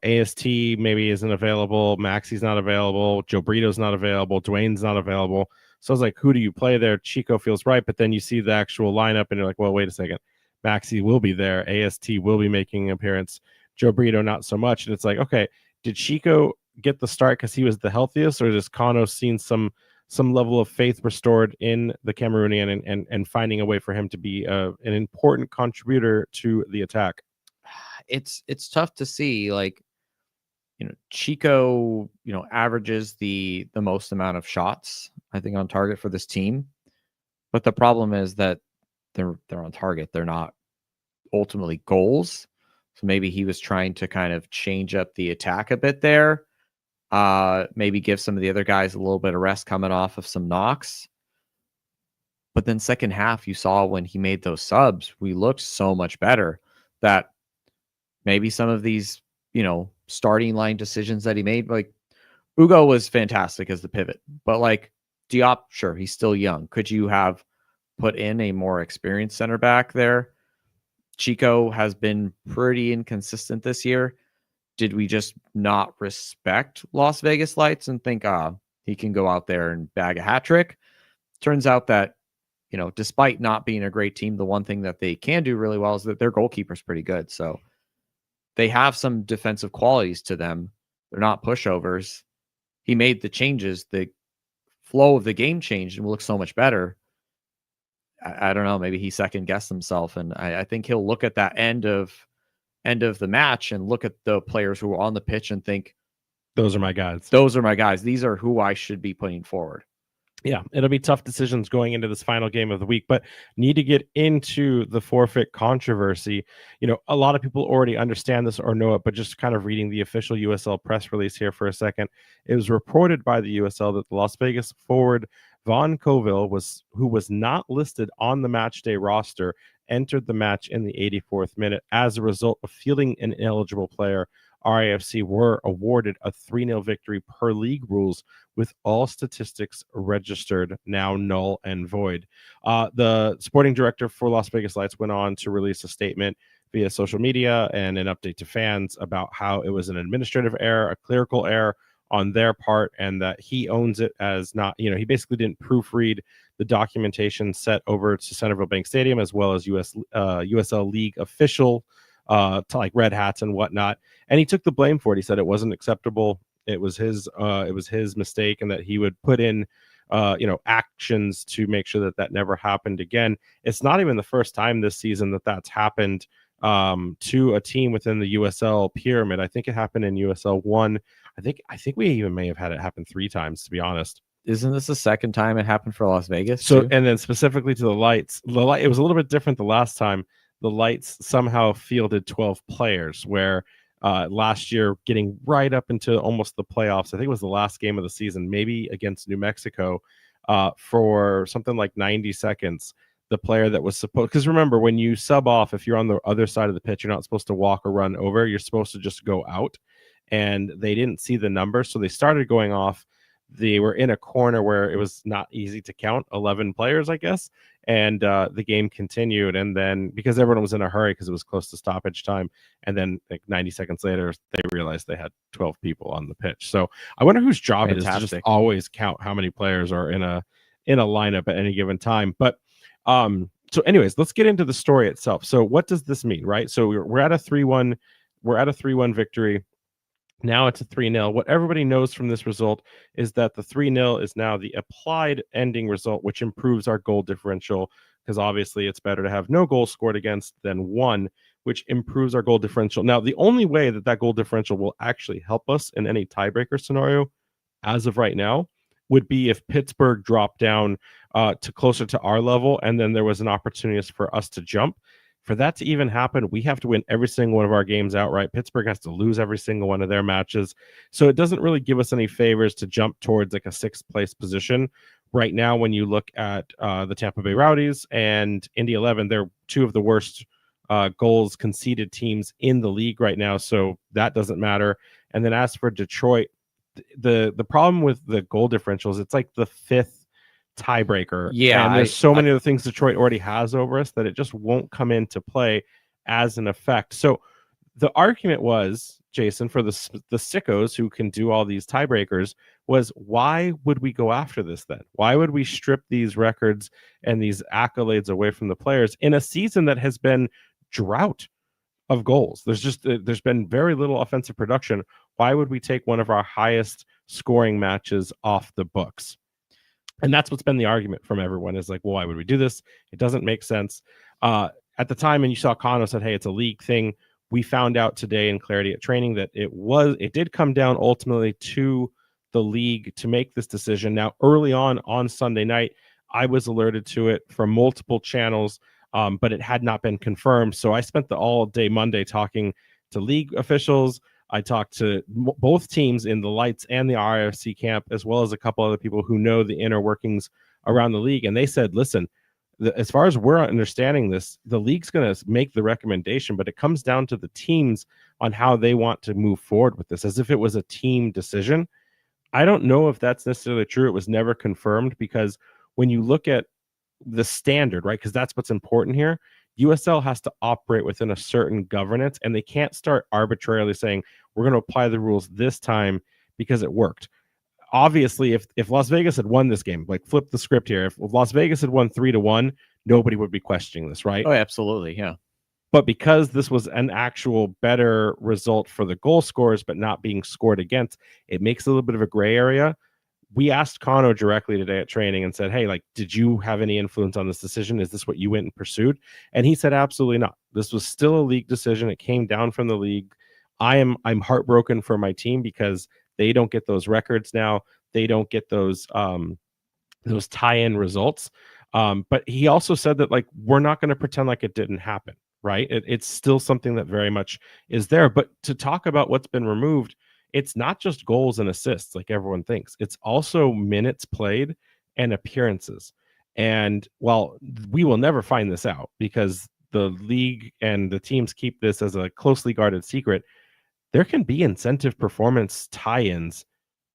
Speaker 1: AST maybe isn't available, Maxi's not available, Joe Brito's not available, Dwayne's not available. So I was like, who do you play there? Chico feels right, but then you see the actual lineup, and you're like, well, wait a second, Maxi will be there, AST will be making an appearance, Joe Brito not so much, and it's like, okay, did Chico get the start because he was the healthiest, or does Kano seen some level of faith restored in the Cameroonian and finding a way for him to be an important contributor to the attack?
Speaker 2: It's tough to see. Like, Chico, averages the most amount of shots, I think, on target for this team. But the problem is that they're on target. They're not ultimately goals. So maybe he was trying to kind of change up the attack a bit there. Maybe give some of the other guys a little bit of rest coming off of some knocks. But then second half, you saw when he made those subs, we looked so much better that maybe some of these, starting line decisions that he made, like Ugo was fantastic as the pivot, but like Diop, sure, he's still young. Could you have put in a more experienced center back there? Chico has been pretty inconsistent this year. Did we just not respect Las Vegas Lights and think, he can go out there and bag a hat trick? Turns out that, despite not being a great team, the one thing that they can do really well is that their goalkeeper's pretty good. So they have some defensive qualities to them. They're not pushovers. He made the changes. The flow of the game changed and will look so much better. I don't know. Maybe he second guessed himself. And I think he'll look at that end of the match and look at the players who are on the pitch and think,
Speaker 1: those are my guys.
Speaker 2: Those are my guys. These are who I should be putting forward.
Speaker 1: Yeah, it'll be tough decisions going into this final game of the week, but need to get into the forfeit controversy. A lot of people already understand this or know it, but just kind of reading the official USL press release here for a second. It was reported by the USL that the Las Vegas forward Von Coville, who was not listed on the match day roster, entered the match in the 84th minute. As a result of fielding an ineligible player, RIFC were awarded a 3-0 victory per league rules, with all statistics registered now null and void. The sporting director for Las Vegas Lights went on to release a statement via social media and an update to fans about how it was an administrative error, a clerical error on their part, and that he owns it as not, he basically didn't proofread the documentation set over to Centerville Bank Stadium, as well as USL League official to like red hats and whatnot. And he took the blame for it. He said it wasn't acceptable. It was his mistake, and that he would put in actions to make sure that never happened again. It's not even the first time this season that that's happened. to a team within the USL pyramid. I think it happened in USL 1. I think we even may have had it happen 3 times, to be honest.
Speaker 2: Isn't this the second time it happened for Las Vegas?
Speaker 1: So,
Speaker 2: too?
Speaker 1: and then specifically to the Lights, it was a little bit different the last time. The Lights somehow fielded 12 players, where last year, getting right up into almost the playoffs, I think it was the last game of the season, maybe against New Mexico, for something like 90 seconds. The player that was supposed, because remember, when you sub off, if you're on the other side of the pitch, you're not supposed to walk or run over. You're supposed to just go out. And they didn't see the number, so they started going off. They were in a corner where it was not easy to count 11 players, I guess. And the game continued. And then because everyone was in a hurry because it was close to stoppage time. And then like 90 seconds later, they realized they had 12 people on the pitch. So I wonder whose job it is to just always count how many players are in a lineup at any given time. But so anyways, let's get into the story itself. So what does this mean, right? So we're at a 3-1. We're at a 3-1 victory. Now it's a 3-0. What everybody knows from this result is that the 3-0 is now the applied ending result, which improves our goal differential, because obviously it's better to have no goals scored against than 1, which improves our goal differential. Now, the only way that that goal differential will actually help us in any tiebreaker scenario, as of right now, would be if Pittsburgh dropped down to closer to our level, and then there was an opportunity for us to jump. For that to even happen, we have to win every single one of our games outright. Pittsburgh has to lose every single one of their matches. So it doesn't really give us any favors to jump towards like a 6th place position. Right now, when you look at the Tampa Bay Rowdies and Indy 11, they're 2 of the worst goals conceded teams in the league right now. So that doesn't matter. And then as for Detroit, the problem with the goal differentials, it's like the 5th tiebreaker.
Speaker 2: Yeah,
Speaker 1: and there's so many other things Detroit already has over us that it just won't come into play as an effect. So the argument was, Jason, for the sickos who can do all these tiebreakers, was why would we go after this then? Why would we strip these records and these accolades away from the players in a season that has been drought of goals? There's been very little offensive production. Why would we take one of our highest scoring matches off the books? And that's what's been the argument from everyone, is like, well, why would we do this? It doesn't make sense. At the time, and you saw Kano said, hey, it's a league thing. We found out today in Clarity at Training that it did come down ultimately to the league to make this decision. Now, early on Sunday night, I was alerted to it from multiple channels, but it had not been confirmed. So I spent the all day Monday talking to league officials. I talked to both teams in the Lights and the RIFC camp, as well as a couple other people who know the inner workings around the league. And they said, listen, as far as we're understanding this, the league's going to make the recommendation, but it comes down to the teams on how they want to move forward with this, as if it was a team decision. I don't know if that's necessarily true. It was never confirmed, because when you look at the standard, right, because that's what's important here, USL has to operate within a certain governance, and they can't start arbitrarily saying, we're going to apply the rules this time because it worked. Obviously, if Las Vegas had won this game, like flip the script here, if Las Vegas had won 3-1, nobody would be questioning this, right?
Speaker 2: Oh, absolutely, yeah.
Speaker 1: But because this was an actual better result for the goal scorers, but not being scored against, it makes a little bit of a gray area. We asked Kano directly today at training and said, hey, like, did you have any influence on this decision? Is this what you went and pursued? And he said, absolutely not. This was still a league decision. It came down from the league. I'm heartbroken for my team because they don't get those records now. They don't get those tie-in results. But he also said that, like, we're not going to pretend like it didn't happen, right? It's still something that very much is there. But to talk about what's been removed, it's not just goals and assists like everyone thinks. It's also minutes played and appearances. And while we will never find this out because the league and the teams keep this as a closely guarded secret, there can be incentive performance tie-ins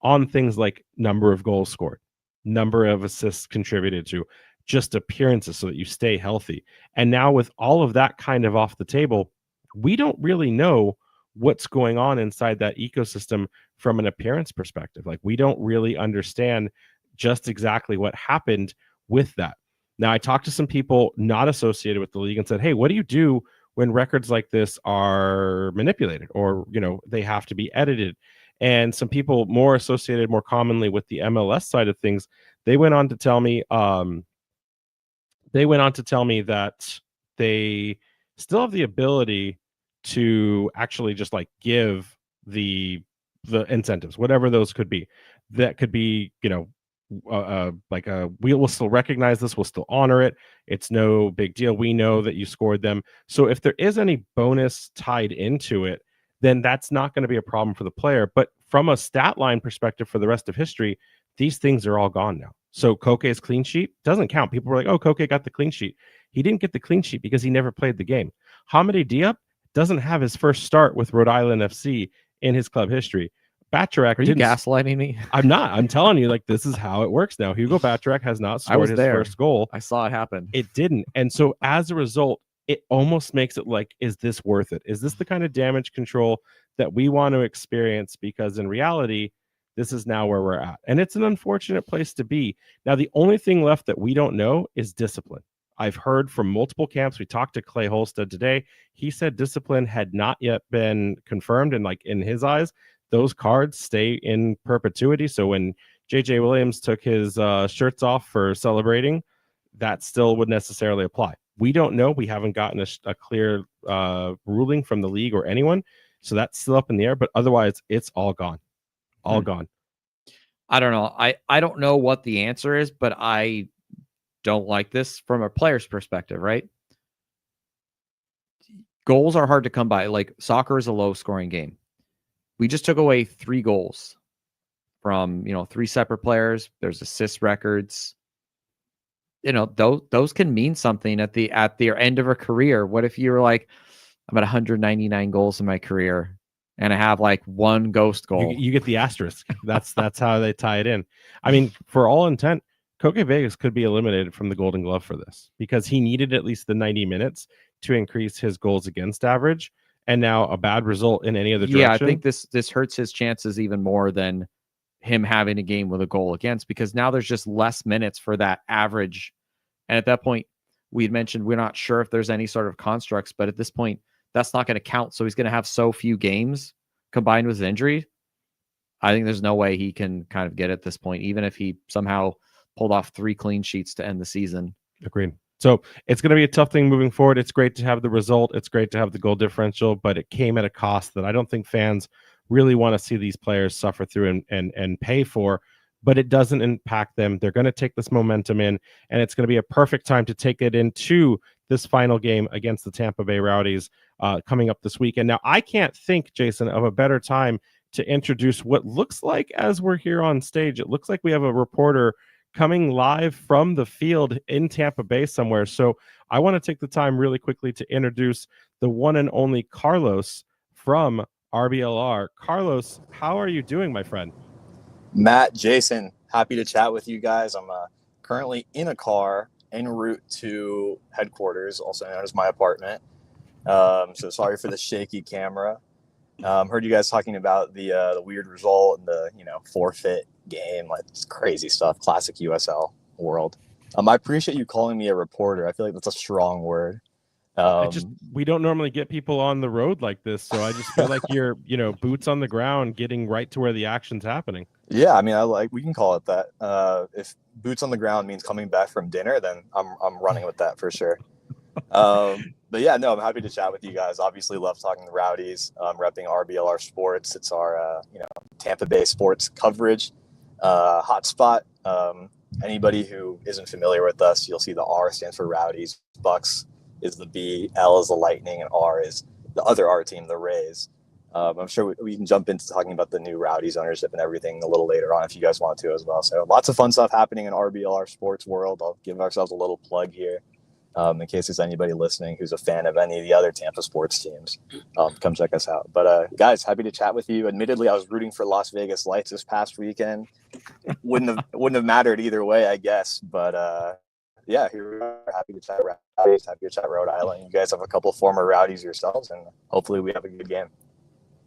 Speaker 1: on things like number of goals scored, number of assists contributed to, just appearances, so that you stay healthy. And now with all of that kind of off the table, we don't really know what's going on inside that ecosystem from an appearance perspective. Like, we don't really understand just exactly what happened with that. Now, I talked to some people not associated with the league and said, hey, what do you do when records like this are manipulated, or, you know, they have to be edited? And some people more associated more commonly with the MLS side of things, they went on to tell me that they still have the ability to actually just like give the incentives, whatever those could be. That could be, we will still recognize this, we'll still honor it. It's no big deal. We know that you scored them. So if there is any bonus tied into it, then that's not going to be a problem for the player. But from a stat line perspective for the rest of history, these things are all gone now. So Koke's clean sheet doesn't count. People were like, oh, Koke got the clean sheet. He didn't get the clean sheet because he never played the game. Hamady Diop doesn't have his first start with Rhode Island FC in his club history. Bacharak,
Speaker 2: are you gaslighting me?
Speaker 1: I'm not. I'm telling you, like, this is how it works now. Hugo Bacharak has not scored his first goal.
Speaker 2: I saw it happen.
Speaker 1: It didn't. And so as a result, it almost makes it like, is this worth it? Is this the kind of damage control that we want to experience? Because in reality, this is now where we're at. And it's an unfortunate place to be. Now, the only thing left that we don't know is discipline. I've heard from multiple camps. We talked to Clay Holstead today. He said discipline had not yet been confirmed. And like in his eyes, those cards stay in perpetuity. So when JJ Williams took his shirts off for celebrating, that still would necessarily apply. We don't know. We haven't gotten a clear ruling from the league or anyone. So that's still up in the air. But otherwise, it's all gone. All gone.
Speaker 2: I don't know. I don't know what the answer is, but I don't like this from a player's perspective, right? Goals are hard to come by. Like, soccer is a low-scoring game. We just took away 3 goals from, 3 separate players. There's assist records. Those can mean something at the end of a career. What if you were like, I'm at 199 goals in my career and I have like 1 ghost goal?
Speaker 1: You get the asterisk. That's how they tie it in. I mean, for all intent, Koke Vegas could be eliminated from the Golden Glove for this because he needed at least the 90 minutes to increase his goals against average. And now a bad result in any other direction.
Speaker 2: Yeah, I think this hurts his chances even more than him having a game with a goal against, because now there's just less minutes for that average. And at that point, we had mentioned we're not sure if there's any sort of constructs, but at this point, that's not going to count. So he's going to have so few games combined with his injury. I think there's no way he can kind of get at this point, even if he somehow pulled off 3 clean sheets to end the season.
Speaker 1: Agreed. So it's going to be a tough thing moving forward. It's great to have the result. It's great to have the goal differential, but it came at a cost that I don't think fans really want to see these players suffer through and pay for, but it doesn't impact them. They're going to take this momentum in, and it's going to be a perfect time to take it into this final game against the Tampa Bay Rowdies coming up this weekend. Now, I can't think, Jason, of a better time to introduce what looks like, as we're here on stage, it looks like we have a reporter coming live from the field in Tampa Bay somewhere. So I want to take the time really quickly to introduce the one and only Carlos from RBLR. Carlos, how are you doing, my friend?
Speaker 7: Matt, Jason, happy to chat with you guys. I'm currently in a car en route to headquarters, also known as my apartment. So sorry for the shaky camera. Heard you guys talking about the weird result and the forfeit game, like crazy stuff, classic USL world. I appreciate you calling me a reporter. I feel like that's a strong word.
Speaker 1: We don't normally get people on the road like this, so I just feel like you're boots on the ground, getting right to where the action's happening.
Speaker 7: Yeah, I mean, we can call it that. If boots on the ground means coming back from dinner, then I'm running with that for sure. But yeah, no, I'm happy to chat with you guys. Obviously love talking the Rowdies, repping RBLR Sports. It's our Tampa Bay sports coverage hotspot. Anybody who isn't familiar with us, you'll see the R stands for Rowdies, Bucks is the B, L is the Lightning, and R is the other R team, the Rays. I'm sure we can jump into talking about the new Rowdies ownership and everything a little later on if you guys want to as well. So lots of fun stuff happening in RBLR sports world. I'll give ourselves a little plug here. In case there's anybody listening who's a fan of any of the other Tampa sports teams, come check us out. But guys, happy to chat with you. Admittedly, I was rooting for Las Vegas Lights this past weekend. Wouldn't have mattered either way, I guess. But yeah, here we are. Happy to chat Rowdies. Happy to chat Rhode Island. You guys have a couple of former Rowdies yourselves, and hopefully we have a good game.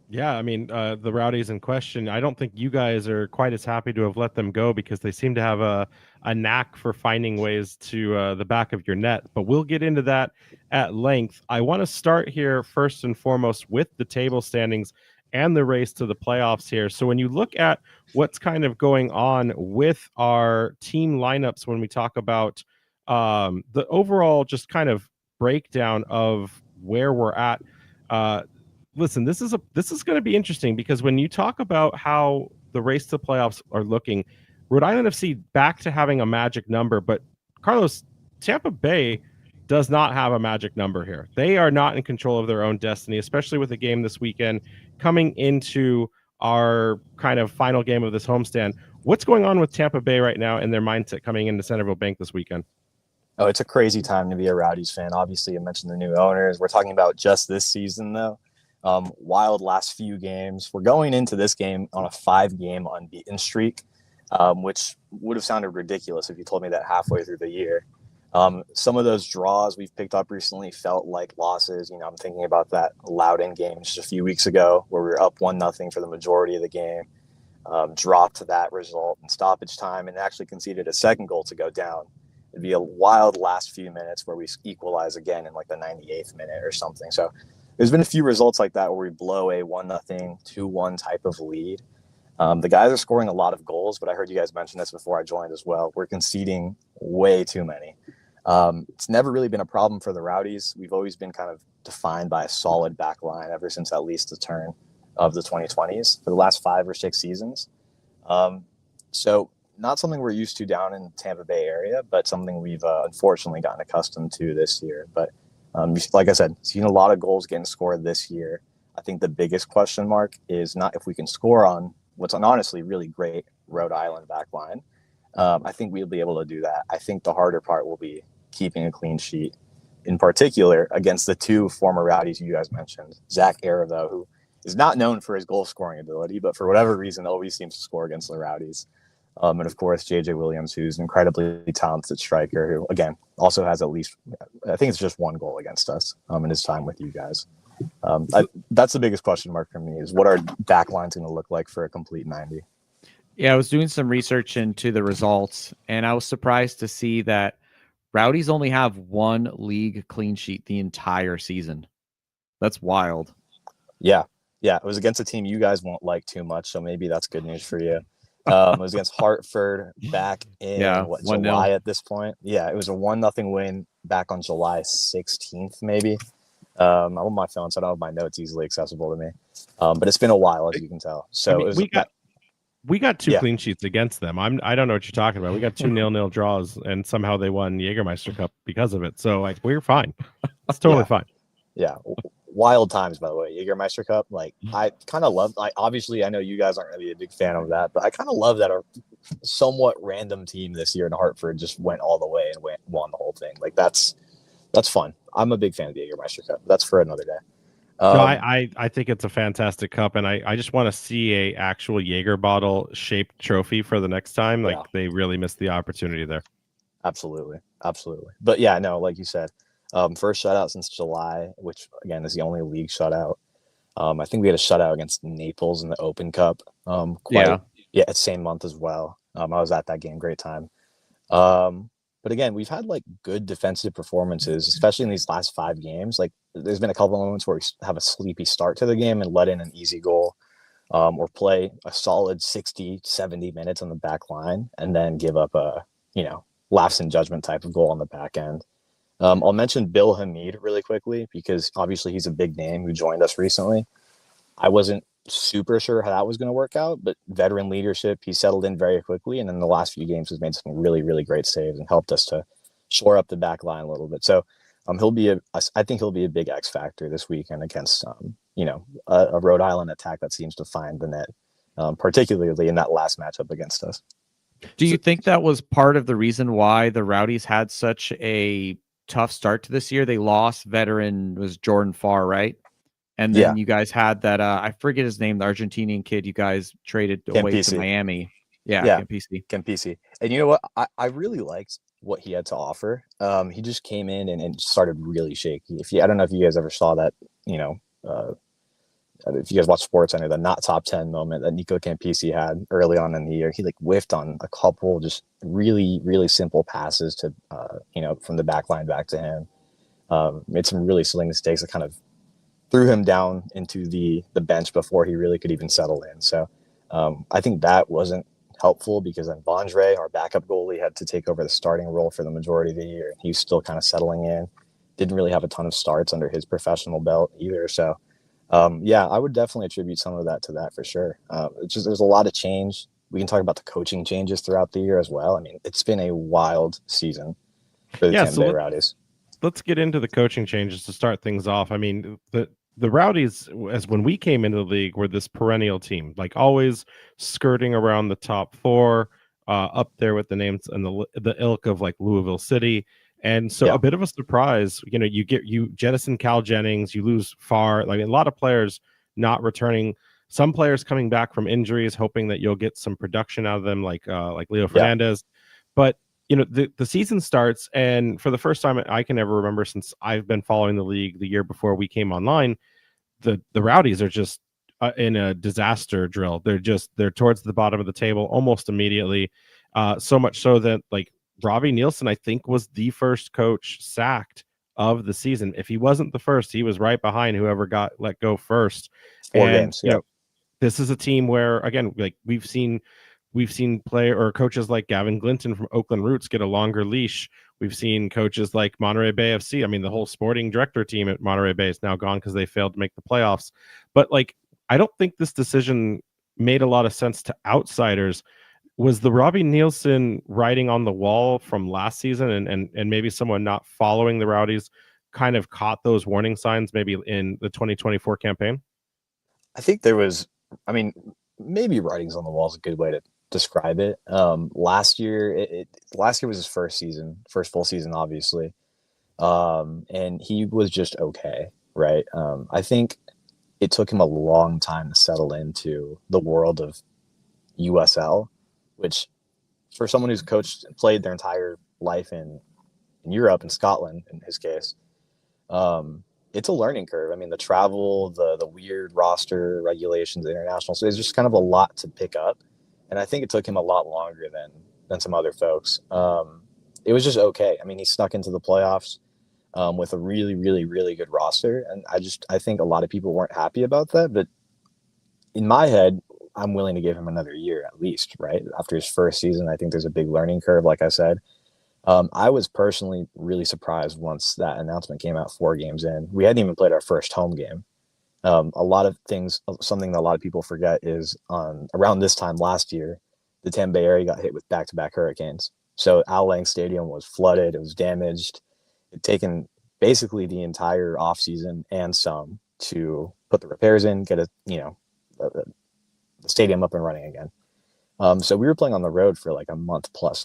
Speaker 1: Yeah, I mean, the Rowdies in question, I don't think you guys are quite as happy to have let them go because they seem to have a knack for finding ways to the back of your net. But we'll get into that at length. I want to start here first and foremost with the table standings and the race to the playoffs here. So when you look at what's kind of going on with our team lineups when we talk about the overall just kind of breakdown of where we're at. Listen, this is going to be interesting because when you talk about how the race to playoffs are looking, Rhode Island FC back to having a magic number, but Carlos, Tampa Bay does not have a magic number here. They are not in control of their own destiny, especially with the game this weekend coming into our kind of final game of this homestand. What's going on with Tampa Bay right now and their mindset coming into Centerville Bank this weekend?
Speaker 7: Oh, it's a crazy time to be a Rowdies fan. Obviously, you mentioned the new owners. We're talking about just this season, though. Wild last few games. We're going into this game on a 5-game unbeaten streak, which would have sounded ridiculous if you told me that halfway through the year. Some of those draws we've picked up recently felt like losses. You know, I'm thinking about that Loudoun game just a few weeks ago where we were up 1-0 for the majority of the game, dropped that result in stoppage time and actually conceded a second goal to go down. It'd be a wild last few minutes where we equalize again in like the 98th minute or something. So there's been a few results like that where we blow a 1-0, 2-1 type of lead. The guys are scoring a lot of goals, but I heard you guys mention this before I joined as well. We're conceding way too many. It's never really been a problem for the Rowdies. We've always been kind of defined by a solid back line ever since at least the turn of the 2020s for the last 5 or 6 seasons. So not something we're used to down in the Tampa Bay area, but something we've unfortunately gotten accustomed to this year. But like I said, seen a lot of goals getting scored this year. I think the biggest question mark is not if we can score on what's an honestly really great Rhode Island back line. I think we'll be able to do that. I think the harder part will be keeping a clean sheet, in particular against the 2 former Rowdies you guys mentioned. Zach Aravo, who is not known for his goal scoring ability, but for whatever reason always seems to score against the Rowdies. And of course, JJ Williams, who's an incredibly talented striker, who again also has at least, I think it's just 1 goal against us in his time with you guys. That's the biggest question mark for me is what our back line's going to look like for a complete 90.
Speaker 2: Yeah, I was doing some research into the results, and I was surprised to see that Rowdies only have 1 league clean sheet the entire season. That's wild.
Speaker 7: Yeah. It was against a team you guys won't like too much, so maybe that's good news for you. It was against Hartford back in July at this point. Yeah, it was a 1-0 win back on July 16th, maybe. I'm on my phone, so I don't have my notes easily accessible to me. But it's been a while, as you can tell. So
Speaker 1: we got 2 clean sheets against them. I don't know what you're talking about. We got 2 0-0 draws, and somehow they won Jägermeister Cup because of it. So like we're fine. It's totally fine.
Speaker 7: Yeah. Wild times, by the way. Jägermeister Cup. Like I kind of love. Obviously, I know you guys aren't going to be a big fan of that, but I kind of love that a somewhat random team this year in Hartford just went all the way and won the whole thing. Like that's fun. I'm a big fan of the Jägermeister Cup. That's for another day.
Speaker 1: No, I think it's a fantastic cup, and I just want to see a actual Jaeger bottle shaped trophy for the next time. Like they really missed the opportunity there.
Speaker 7: Absolutely. But yeah, no, like you said, first shutout since July, which again is the only league shutout. I think we had a shutout against Naples in the Open Cup. It's same month as well. I was at that game, great time. But again, we've had like good defensive performances, especially in these last 5 games. Like there's been a couple of moments where we have a sleepy start to the game and let in an easy goal, or play a solid 60, 70 minutes on the back line and then give up a, lapse in judgment type of goal on the back end. I'll mention Bill Hamid really quickly because obviously he's a big name who joined us recently. I wasn't super sure how that was going to work out, but veteran leadership, he settled in very quickly, and in the last few games has made some really, really great saves and helped us to shore up the back line a little bit. So I think he'll be a big X factor this weekend against a Rhode Island attack that seems to find the net, particularly in that last matchup against us.
Speaker 2: Do you think that was part of the reason why the Rowdies had such a tough start to this year? They lost veteran was Jordan Farr, right? And then you guys had that, I forget his name, the Argentinian kid you guys traded away to Miami.
Speaker 7: Campisi. And you know what? I really liked what he had to offer. He just came in and started really shaky. I don't know if you guys ever saw that, if you guys watch SportsCenter, the not top 10 moment that Nico Campisi had early on in the year. He like whiffed on a couple just really, really simple passes to, from the back line back to him. Made some really silly mistakes that kind of threw him down into the bench before he really could even settle in. So I think that wasn't helpful because then Bondre, our backup goalie, had to take over the starting role for the majority of the year. He was still kind of settling in. didn't really have a ton of starts under his professional belt either. So, yeah, I would definitely attribute some of that to that for sure. It's just there's a lot of change. We can talk about the coaching changes throughout the year as well. I mean, it's been a wild season for the
Speaker 1: Yeah,
Speaker 7: Tampa
Speaker 1: so
Speaker 7: Bay Rowdies.
Speaker 1: let's get into the coaching changes to start things off. I mean, the Rowdies, as when we came into the league, were this perennial team, like always skirting around the top four, up there with the names and the ilk of like Louisville City. And so
Speaker 7: Yeah.
Speaker 1: a bit of a surprise, you jettison Cal Jennings, you lose Farr, like a lot of players not returning, some players coming back from injuries, hoping that you'll get some production out of them, like Leo Fernandez. But the season starts, and for the first time I can ever remember since I've been following the league the year before we came online, the Rowdies are just in a disaster drill. They're towards the bottom of the table almost immediately. So much so that like Robbie Nielsen, I think, was the first coach sacked of the season. If he wasn't the first, he was right behind whoever got let go first.
Speaker 7: 4 games. Yeah.
Speaker 1: This is a team where, again, like we've seen player or coaches like Gavin Glinton from Oakland Roots get a longer leash. We've seen coaches like Monterey Bay FC. I mean, the whole sporting director team at Monterey Bay is now gone because they failed to make the playoffs. But like, I don't think this decision made a lot of sense to outsiders. Was the Robbie Nielsen writing on the wall from last season, and maybe someone not following the Rowdies kind of caught those warning signs maybe in the 2024 campaign?
Speaker 7: I think there was, I mean, maybe writings on the wall is a good way to describe it. Last year was his first full season, obviously. And he was just okay, right? I think it took him a long time to settle into the world of USL, which for someone who's played their entire life in Europe, in Scotland, in his case, it's a learning curve. I mean, the travel, the weird roster regulations, the international, so it's just kind of a lot to pick up. And I think it took him a lot longer than some other folks. It was just okay. I mean, he snuck into the playoffs with a really, really, really good roster. And I think a lot of people weren't happy about that. But in my head, I'm willing to give him another year at least, right? After his first season, I think there's a big learning curve, like I said. I was personally really surprised once that announcement came out 4 games in. We hadn't even played our first home game. A lot of things, something that a lot of people forget is around this time last year, the Tampa Bay area got hit with back-to-back hurricanes. So Al Lang Stadium was flooded. It was damaged. It taken basically the entire offseason and some to put the repairs in, get the stadium up and running again. So we were playing on the road for like a month plus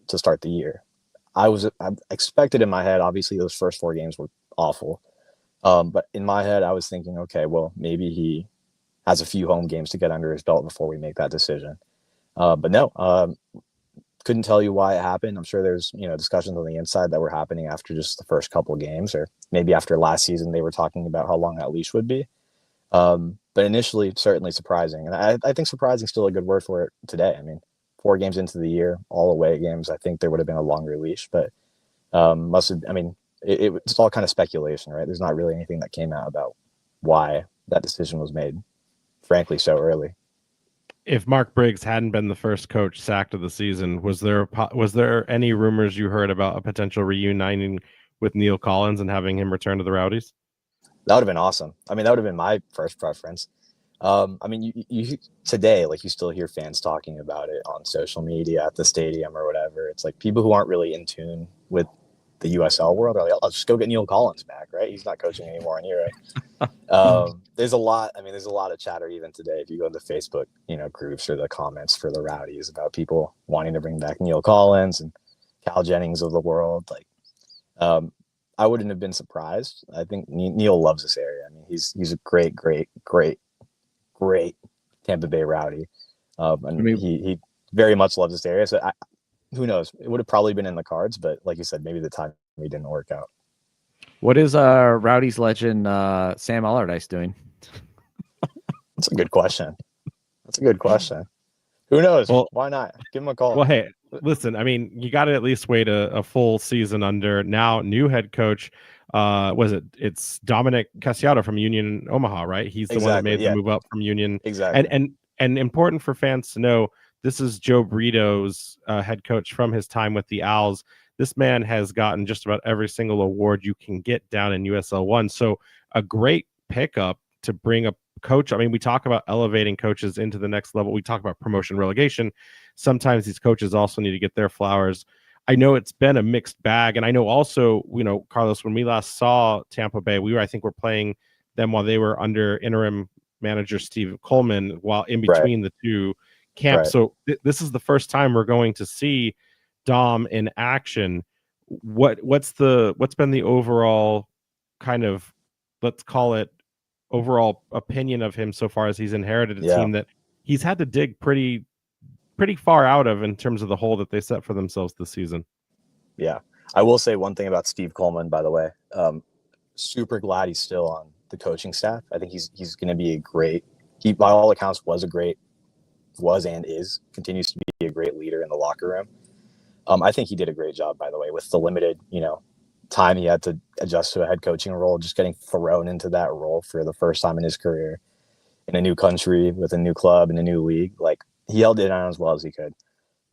Speaker 7: to start the year. I expected in my head, obviously those first 4 games were awful. But in my head, I was thinking, okay, well, maybe he has a few home games to get under his belt before we make that decision. But no, couldn't tell you why it happened. I'm sure there's, discussions on the inside that were happening after just the first couple of games, or maybe after last season, they were talking about how long that leash would be. But initially, certainly surprising. And I think surprising is still a good word for it today. I mean, 4 games into the year, all away games, I think there would have been a longer leash, but it's all kind of speculation, right? There's not really anything that came out about why that decision was made, frankly, so early.
Speaker 1: If Mark Briggs hadn't been the first coach sacked of the season, was there any rumors you heard about a potential reuniting with Neil Collins and having him return to the Rowdies?
Speaker 7: That would have been awesome. I mean, that would have been my first preference. I mean, you today, like, you still hear fans talking about it on social media at the stadium or whatever. It's like people who aren't really in tune with the USL world are like, oh, let's just go get Neil Collins back, right? He's not coaching anymore in Europe. There's a lot of chatter even today. If you go to the Facebook, groups or the comments for the Rowdies about people wanting to bring back Neil Collins and Cal Jennings of the world. Like, I wouldn't have been surprised. I think Neil loves this area. I mean, he's a great Tampa Bay Rowdy. He very much loves this area. So who knows? It would have probably been in the cards, but like you said, maybe the timing didn't work out.
Speaker 2: What is Rowdies legend Sam Allardyce doing?
Speaker 7: That's a good question. Who knows?
Speaker 1: Well,
Speaker 7: why not? Give him a call.
Speaker 1: Well, hey, listen, I mean, you got to at least wait a full season under now new head coach. It's Dominic Casiato from Union Omaha, right? He's the one that made the move up from Union.
Speaker 7: Exactly.
Speaker 1: And important for fans to know, this is Joe Brito's head coach from his time with the Owls. This man has gotten just about every single award you can get down in USL1. So a great pickup to bring a coach. I mean, we talk about elevating coaches into the next level. We talk about promotion, relegation. Sometimes these coaches also need to get their flowers. I know it's been a mixed bag. And I know also, Carlos, when we last saw Tampa Bay, I think we're playing them while they were under interim manager Steve Coleman, while in between the two camps. So this is the first time we're going to see Dom in action. What's been the overall kind of, let's call it, overall opinion of him so far as he's inherited a team that he's had to dig pretty far out of in terms of the hole that they set for themselves this season?
Speaker 7: Yeah. I will say one thing about Steve Coleman, by the way. Super glad he's still on the coaching staff. I think he's going to be he by all accounts continues to be a great leader in the locker room. I think he did a great job, by the way, with the limited, time he had to adjust to a head coaching role, just getting thrown into that role for the first time in his career in a new country with a new club and a new league. Like, he held it on as well as he could.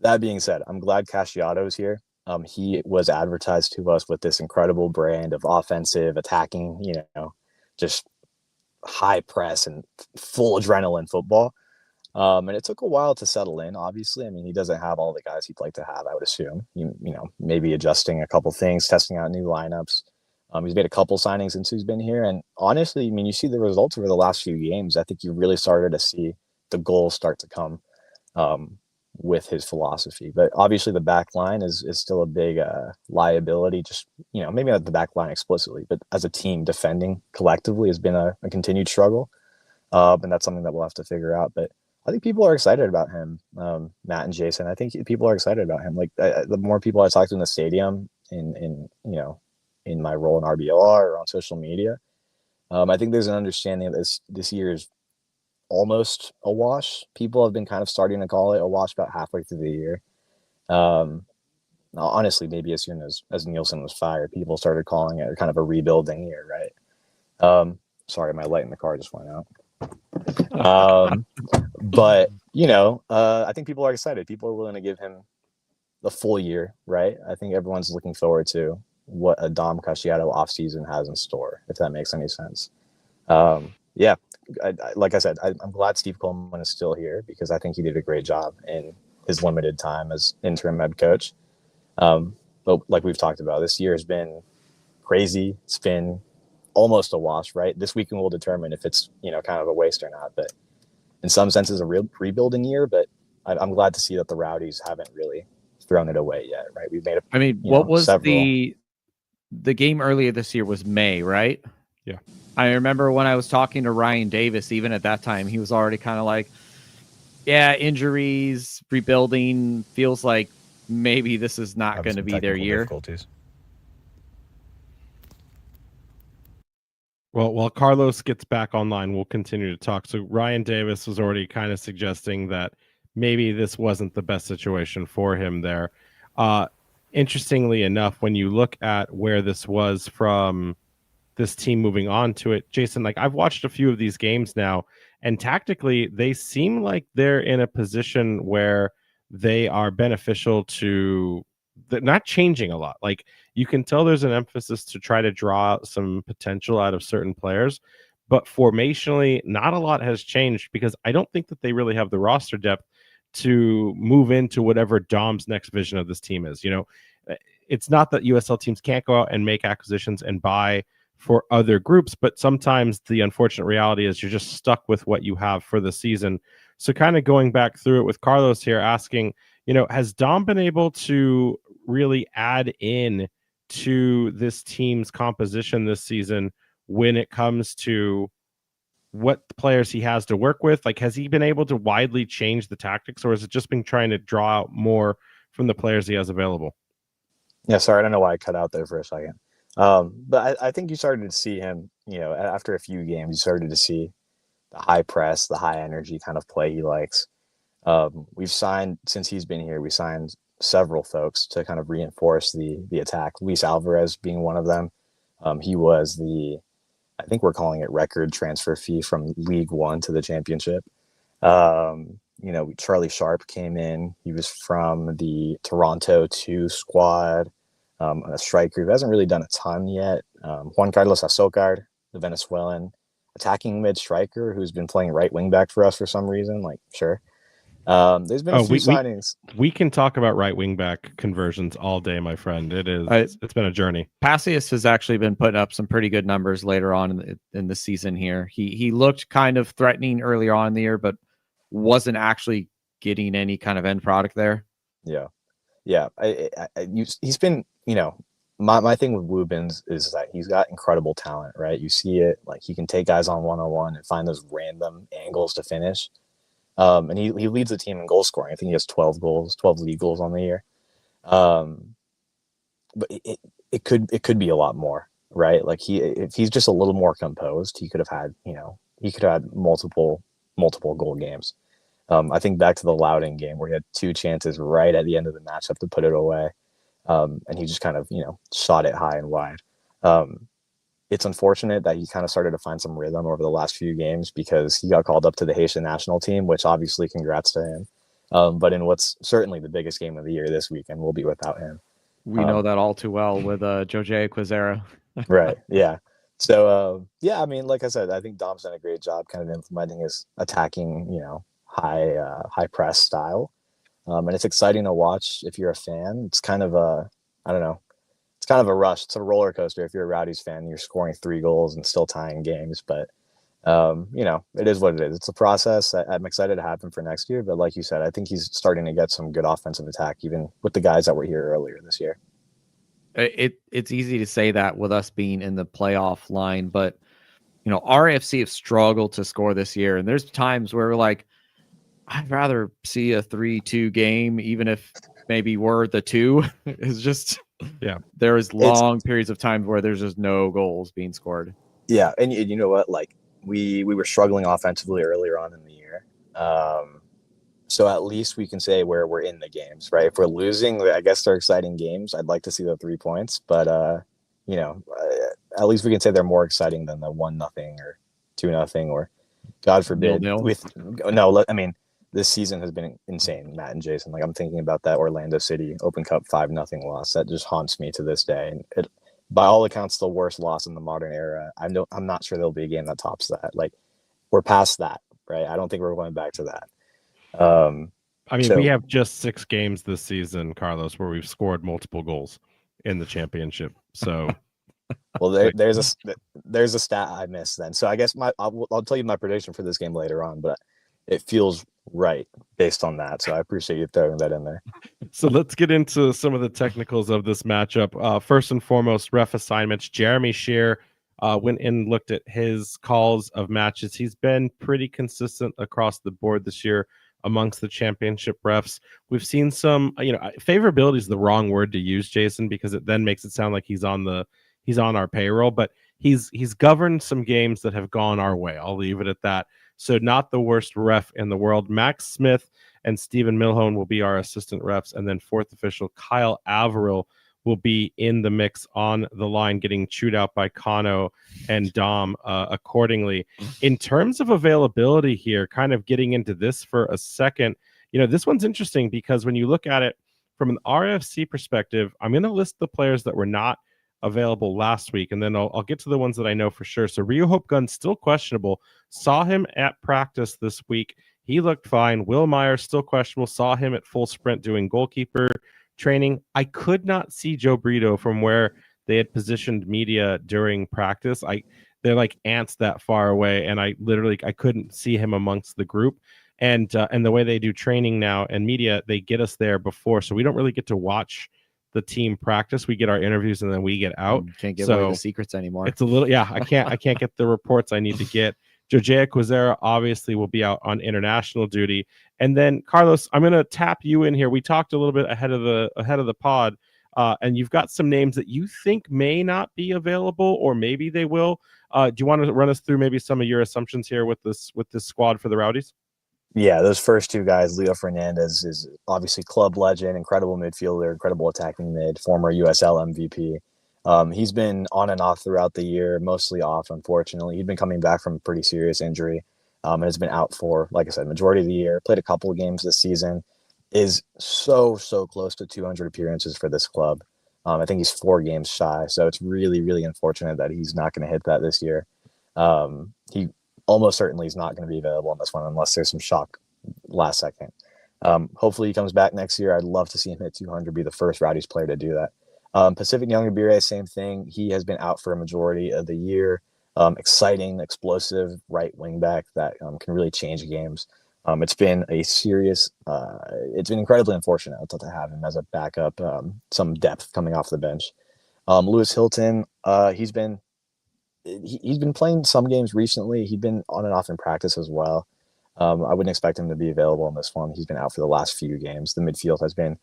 Speaker 7: That being said, I'm glad Casciato's here. He was advertised to us with this incredible brand of offensive, attacking, just high press and full adrenaline football. And it took a while to settle in, obviously. I mean, he doesn't have all the guys he'd like to have, I would assume. Maybe adjusting a couple things, testing out new lineups. He's made a couple signings since he's been here. And honestly, I mean, you see the results over the last few games. I think you really started to see the goals start to come with his philosophy. But obviously the back line is still a big liability. Just, maybe not the back line explicitly, but as a team, defending collectively has been a continued struggle. And that's something that we'll have to figure out. But I think people are excited about him, Matt and Jason. I think people are excited about him. Like, the more people I talk to in the stadium, in my role in RBLR or on social media, I think there's an understanding that this year is almost a wash. People have been kind of starting to call it a wash about halfway through the year. Honestly, maybe as soon as Nielsen was fired, people started calling it kind of a rebuilding year, right? Sorry, my light in the car just went out. But I think people are excited. People are willing to give him the full year, right? I think everyone's looking forward to what a Dom Casciato offseason has in store, if that makes any sense. Like I said, I'm glad Steve Coleman is still here, because I think he did a great job in his limited time as interim head coach. But like we've talked about, this year has been crazy. It's been almost a wash, right? This weekend will determine if it's, kind of a waste or not. But in some senses, a real rebuilding year. But I'm glad to see that the Rowdies haven't really thrown it away yet, right? We've made
Speaker 2: what was the game earlier this year was May, right?
Speaker 1: Yeah.
Speaker 2: I remember when I was talking to Ryan Davis, even at that time, he was already kind of like, yeah, injuries, rebuilding, feels like maybe this is not going to be their year.
Speaker 8: Difficulties.
Speaker 1: Well, while Carlos gets back online, we'll continue to talk. So Ryan Davis was already kind of suggesting that maybe this wasn't the best situation for him there. Interestingly enough, when you look at where this was from this team moving on to it, Jason, like, I've watched a few of these games now, and tactically they seem like they're in a position where they are beneficial to not changing a lot. Like, you can tell there's an emphasis to try to draw out some potential out of certain players, but formationally not a lot has changed, because I don't think that they really have the roster depth to move into whatever Dom's next vision of this team is. It's not that USL teams can't go out and make acquisitions and buy for other groups, but sometimes the unfortunate reality is you're just stuck with what you have for the season. So kind of going back through it with Carlos here, asking, has Dom been able to really add in to this team's composition this season when it comes to what players he has to work with? Like, has he been able to widely change the tactics, or has it just been trying to draw out more from the players he has available?
Speaker 7: Yeah, sorry, I don't know why I cut out there for a second. But I think you started to see him, after a few games, you started to see the high press, the high energy kind of play he likes. We've signed, since he's been here, we signed several folks to kind of reinforce the attack. Luis Alvarez being one of them. He was I think we're calling it record transfer fee from League One to the championship. Charlie Sharp came in. He was from the Toronto 2 squad. a striker who hasn't really done a ton yet. Juan Carlos Azócar, the Venezuelan attacking mid striker who's been playing right wing back for us for some reason. Like, sure. There's been a few signings.
Speaker 1: We can talk about right wing back conversions all day, my friend. It's been a journey.
Speaker 2: Passius has actually been putting up some pretty good numbers later on in the season here. He looked kind of threatening earlier on in the year, but wasn't actually getting any kind of end product there.
Speaker 7: Yeah. He's been, my thing with Woobins is that he's got incredible talent, right? You see it, like he can take guys on one-on-one and find those random angles to finish. And he leads the team in goal scoring. I think he has 12 league goals on the year. But it could be a lot more, right? Like if he's just a little more composed, he could have had multiple goal games. I think back to the Loudoun game where he had 2 chances right at the end of the matchup to put it away. And he just kind of, shot it high and wide. It's unfortunate that he kind of started to find some rhythm over the last few games because he got called up to the Haitian national team, which obviously congrats to him. But in what's certainly the biggest game of the year this weekend, we'll be without him.
Speaker 2: We know that all too well with Jose Quizera.
Speaker 7: Right. Yeah. So, I mean, like I said, I think Dom's done a great job kind of implementing his attacking, high press style. And it's exciting to watch if you're a fan. It's kind of it's kind of a rush. It's a roller coaster. If you're a Rowdies fan, you're scoring 3 goals and still tying games. But, it is what it is. It's a process. I'm excited to have him for next year. But like you said, I think he's starting to get some good offensive attack, even with the guys that were here earlier this year.
Speaker 2: It's easy to say that with us being in the playoff line, but, RIFC have struggled to score this year. And there's times where we're like, I'd rather see a 3-2 game, even if maybe we're the 2. It's just... Yeah, there is long periods of time where there's just no goals being scored.
Speaker 7: Yeah, and you know what? Like we were struggling offensively earlier on in the year, so at least we can say where we're in the games, right? If we're losing, I guess they're exciting games. I'd like to see the 3 points, but at least we can say they're more exciting than the 1-0 or 2-0 or, God forbid,
Speaker 2: 0-0.
Speaker 7: This season has been insane, Matt and Jason. Like I'm thinking about that Orlando City Open Cup 5-0 loss. That just haunts me to this day. And it, by all accounts, the worst loss in the modern era. I'm not sure there'll be a game that tops that. Like we're past that, right? I don't think we're going back to that.
Speaker 1: We have just 6 games this season, Carlos, where we've scored multiple goals in the championship. So,
Speaker 7: well, there's a stat I missed then. So I guess I'll tell you my prediction for this game later on, but it feels right based on that. So I appreciate you throwing that in there.
Speaker 1: So let's get into some of the technicals of this matchup. First and foremost, ref assignments. Jeremy Shear went and looked at his calls of matches. He's been pretty consistent across the board this year amongst the championship refs. We've seen some, favorability is the wrong word to use, Jason, because it then makes it sound like he's on our payroll, but he's governed some games that have gone our way. I'll leave it at that. So not the worst ref in the world. Max Smith and Stephen Milhone will be our assistant refs. And then 4th official Kyle Averill will be in the mix on the line, getting chewed out by Kano and Dom accordingly. In terms of availability here, kind of getting into this for a second, this one's interesting because when you look at it from an RFC perspective, I'm going to list the players that were not available last week, and then I'll get to the ones that I know for sure. So Rio Hope Gunn still questionable. Saw him at practice this week. He looked fine. Will Meyer still questionable. Saw him at full sprint doing goalkeeper training. I could not see Joe Brito from where they had positioned media during practice. They're like ants that far away, and I couldn't see him amongst the group. And the way they do training now and media, they get us there before, so we don't really get to watch the team practice. We get our interviews and then we get out.
Speaker 2: Can't give away the secrets anymore.
Speaker 1: It's a little, I can't get the reports I need to get. Jose Quizera obviously will be out on international duty. And then Carlos, I'm going to tap you in here. We talked a little bit ahead of the pod, and you've got some names that you think may not be available, or maybe they will. Do you want to run us through maybe some of your assumptions here with this squad for the Rowdies?
Speaker 7: Yeah, those first 2 guys, Leo Fernandez is obviously club legend, incredible midfielder, incredible attacking mid, former USL MVP. He's been on and off throughout the year, mostly off, unfortunately. He'd been coming back from a pretty serious injury and has been out for, like I said, majority of the year. Played a couple of games this season. Is so close to 200 appearances for this club. I think he's 4 games shy, so it's really, really unfortunate that he's not going to hit that this year. He almost certainly is not going to be available in this one unless there's some shock last second. Hopefully he comes back next year. I'd love to see him hit 200, be the first Rowdies player to do that. Pacific Youngabire, same thing. He has been out for a majority of the year. Exciting, explosive right wing back that can really change games. It's been it's been incredibly unfortunate to have him as a backup, some depth coming off the bench. Lewis Hilton, he's been playing some games recently. He'd been on and off in practice as well. I wouldn't expect him to be available in this one. He's been out for the last few games. The midfield has been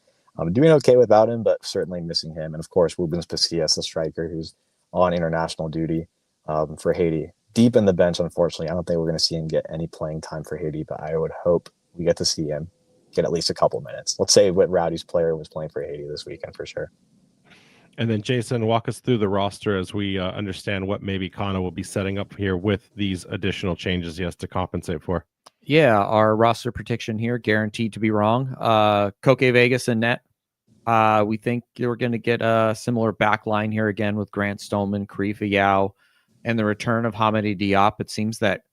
Speaker 7: doing okay without him, but certainly missing him. And of course, Rubens Pasillas, the striker, who's on international duty for Haiti. Deep in the bench, unfortunately. I don't think we're going to see him get any playing time for Haiti, but I would hope we get to see him get at least a couple minutes. Let's say what Rowdy's player was playing for Haiti this weekend for sure.
Speaker 1: And then Jason, walk us through the roster as we understand what maybe Kano will be setting up here with these additional changes he has to compensate for.
Speaker 2: Yeah, our roster prediction here, guaranteed to be wrong. Koke Vegas and net. We think we're going to get a similar back line here again with Grant Stoneman, Karifa Yao, and the return of Hamidi Diop. It seems that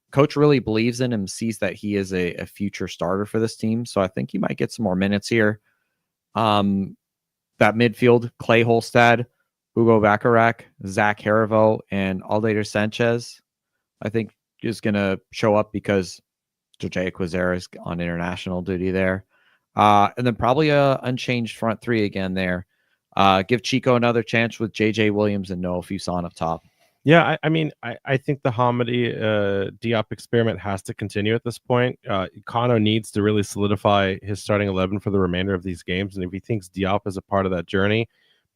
Speaker 2: coach really believes in him, sees that he is a future starter for this team. So I think he might get some more minutes here. That midfield, Clay Holstad, Hugo Bacharach, Zach Harivo, and Aldair Sanchez, I think is going to show up because Jose Quazera is on international duty there. And then probably a unchanged front three again there. Give Chico another chance with JJ Williams and Noah Fuson up top.
Speaker 1: Yeah, I think the Hamidi Diop experiment has to continue at this point. Kano needs to really solidify his starting 11 for the remainder of these games. And if he thinks Diop is a part of that journey,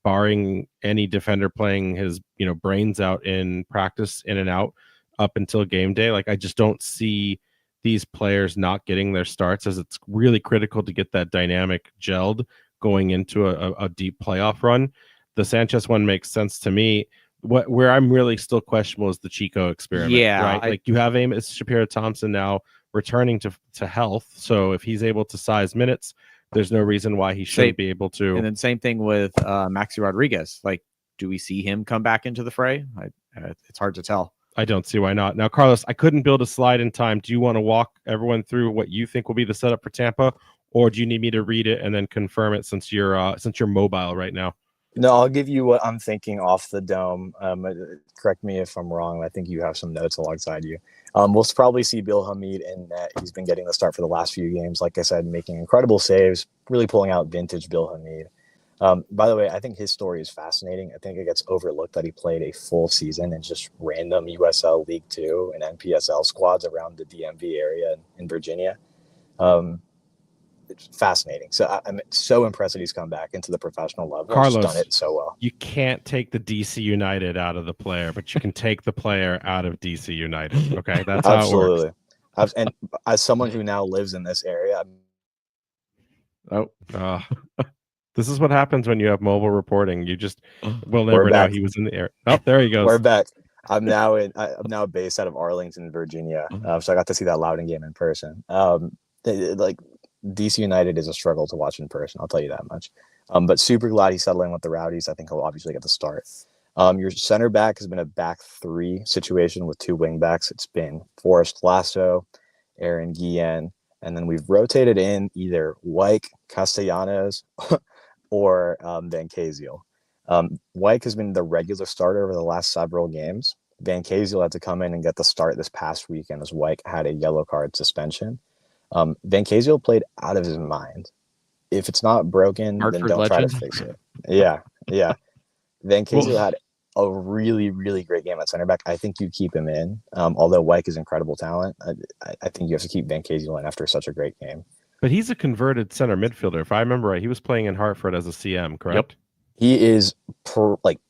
Speaker 1: barring any defender playing his brains out in practice, in and out up until game day, like I just don't see these players not getting their starts, as it's really critical to get that dynamic gelled going into a deep playoff run. The Sanchez one makes sense to me. Where I'm really still questionable is the Chico experiment.
Speaker 2: Yeah,
Speaker 1: right. Like you have Amos Shapiro Thompson now returning to health, so if he's able to size minutes, there's no reason why he shouldn't be able to.
Speaker 2: And then same thing with Maxi Rodriguez. Like, do we see him come back into the fray? It's hard to tell.
Speaker 1: I don't see why not. Now, Carlos, I couldn't build a slide in time. Do you want to walk everyone through what you think will be the setup for Tampa, or do you need me to read it and then confirm it since you're mobile right now?
Speaker 7: No, I'll give you what I'm thinking off the dome. Correct me if I'm wrong. I think you have some notes alongside you. We'll probably see Bill Hamid in net. He's been getting the start for the last few games. Like I said, making incredible saves, really pulling out vintage Bill Hamid. By the way, I think his story is fascinating. I think it gets overlooked that he played a full season in just random USL League 2 and NPSL squads around the DMV area in Virginia. It's fascinating. So I'm so impressed that he's come back into the professional level.
Speaker 1: Carlos,
Speaker 7: and done it so well.
Speaker 1: You can't take the DC United out of the player, but you can take the player out of DC United. Okay, that's how
Speaker 7: Absolutely.
Speaker 1: it works.
Speaker 7: And as someone who now lives in this area,
Speaker 1: this is what happens when you have mobile reporting. You just will never know he was in the air. Oh, there he goes.
Speaker 7: We're back. I'm now based out of Arlington, Virginia. So I got to see that Loudoun game in person. DC United is a struggle to watch in person. I'll tell you that much. But super glad he's settling with the Rowdies. I think he'll obviously get the start. Your center back has been a back three situation with 2 wing backs. It's been Forrest Lasso, Aaron Guillen, and then we've rotated in either Wyke, Castellanos, or Van Kaziel. Wyke has been the regular starter over the last several games. Van Kaziel had to come in and get the start this past weekend as Wyke had a yellow card suspension. Van Kaziel played out of his mind. If it's not broken, then don't try to fix it. Yeah. Van Kaziel had a really, really great game at center back. I think you keep him in. Although Wyke is incredible talent, I think you have to keep Van Kaziel in after such a great game.
Speaker 1: But he's a converted center midfielder. If I remember right, he was playing in Hartford as a CM, correct? Yep.
Speaker 7: He is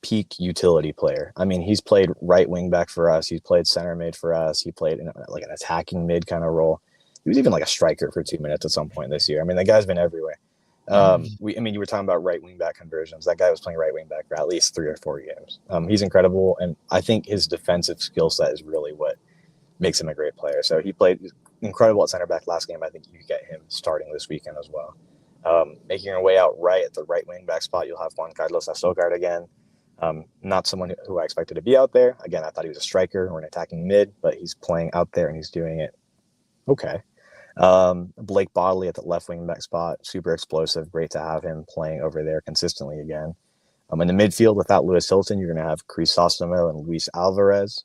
Speaker 7: peak utility player. I mean, he's played right wing back for us. He's played center mid for us. He played in like an attacking mid kind of role. He was even like a striker for 2 minutes at some point this year. I mean, the guy's been everywhere. You were talking about right wing back conversions. That guy was playing right wing back for at least 3 or 4 games. He's incredible, and I think his defensive skill set is really what makes him a great player. So he played incredible at center back last game. I think you get him starting this weekend as well. Making your way out right at the right wing back spot, you'll have Juan Carlos Azócar again. Not someone who I expected to be out there. Again, I thought he was a striker or an attacking mid, but he's playing out there and he's doing it okay. Blake Bodley at the left wing back spot, super explosive. Great to have him playing over there consistently again. In the midfield, without Lewis Hilton, you're going to have Crisostomo and Luis Alvarez.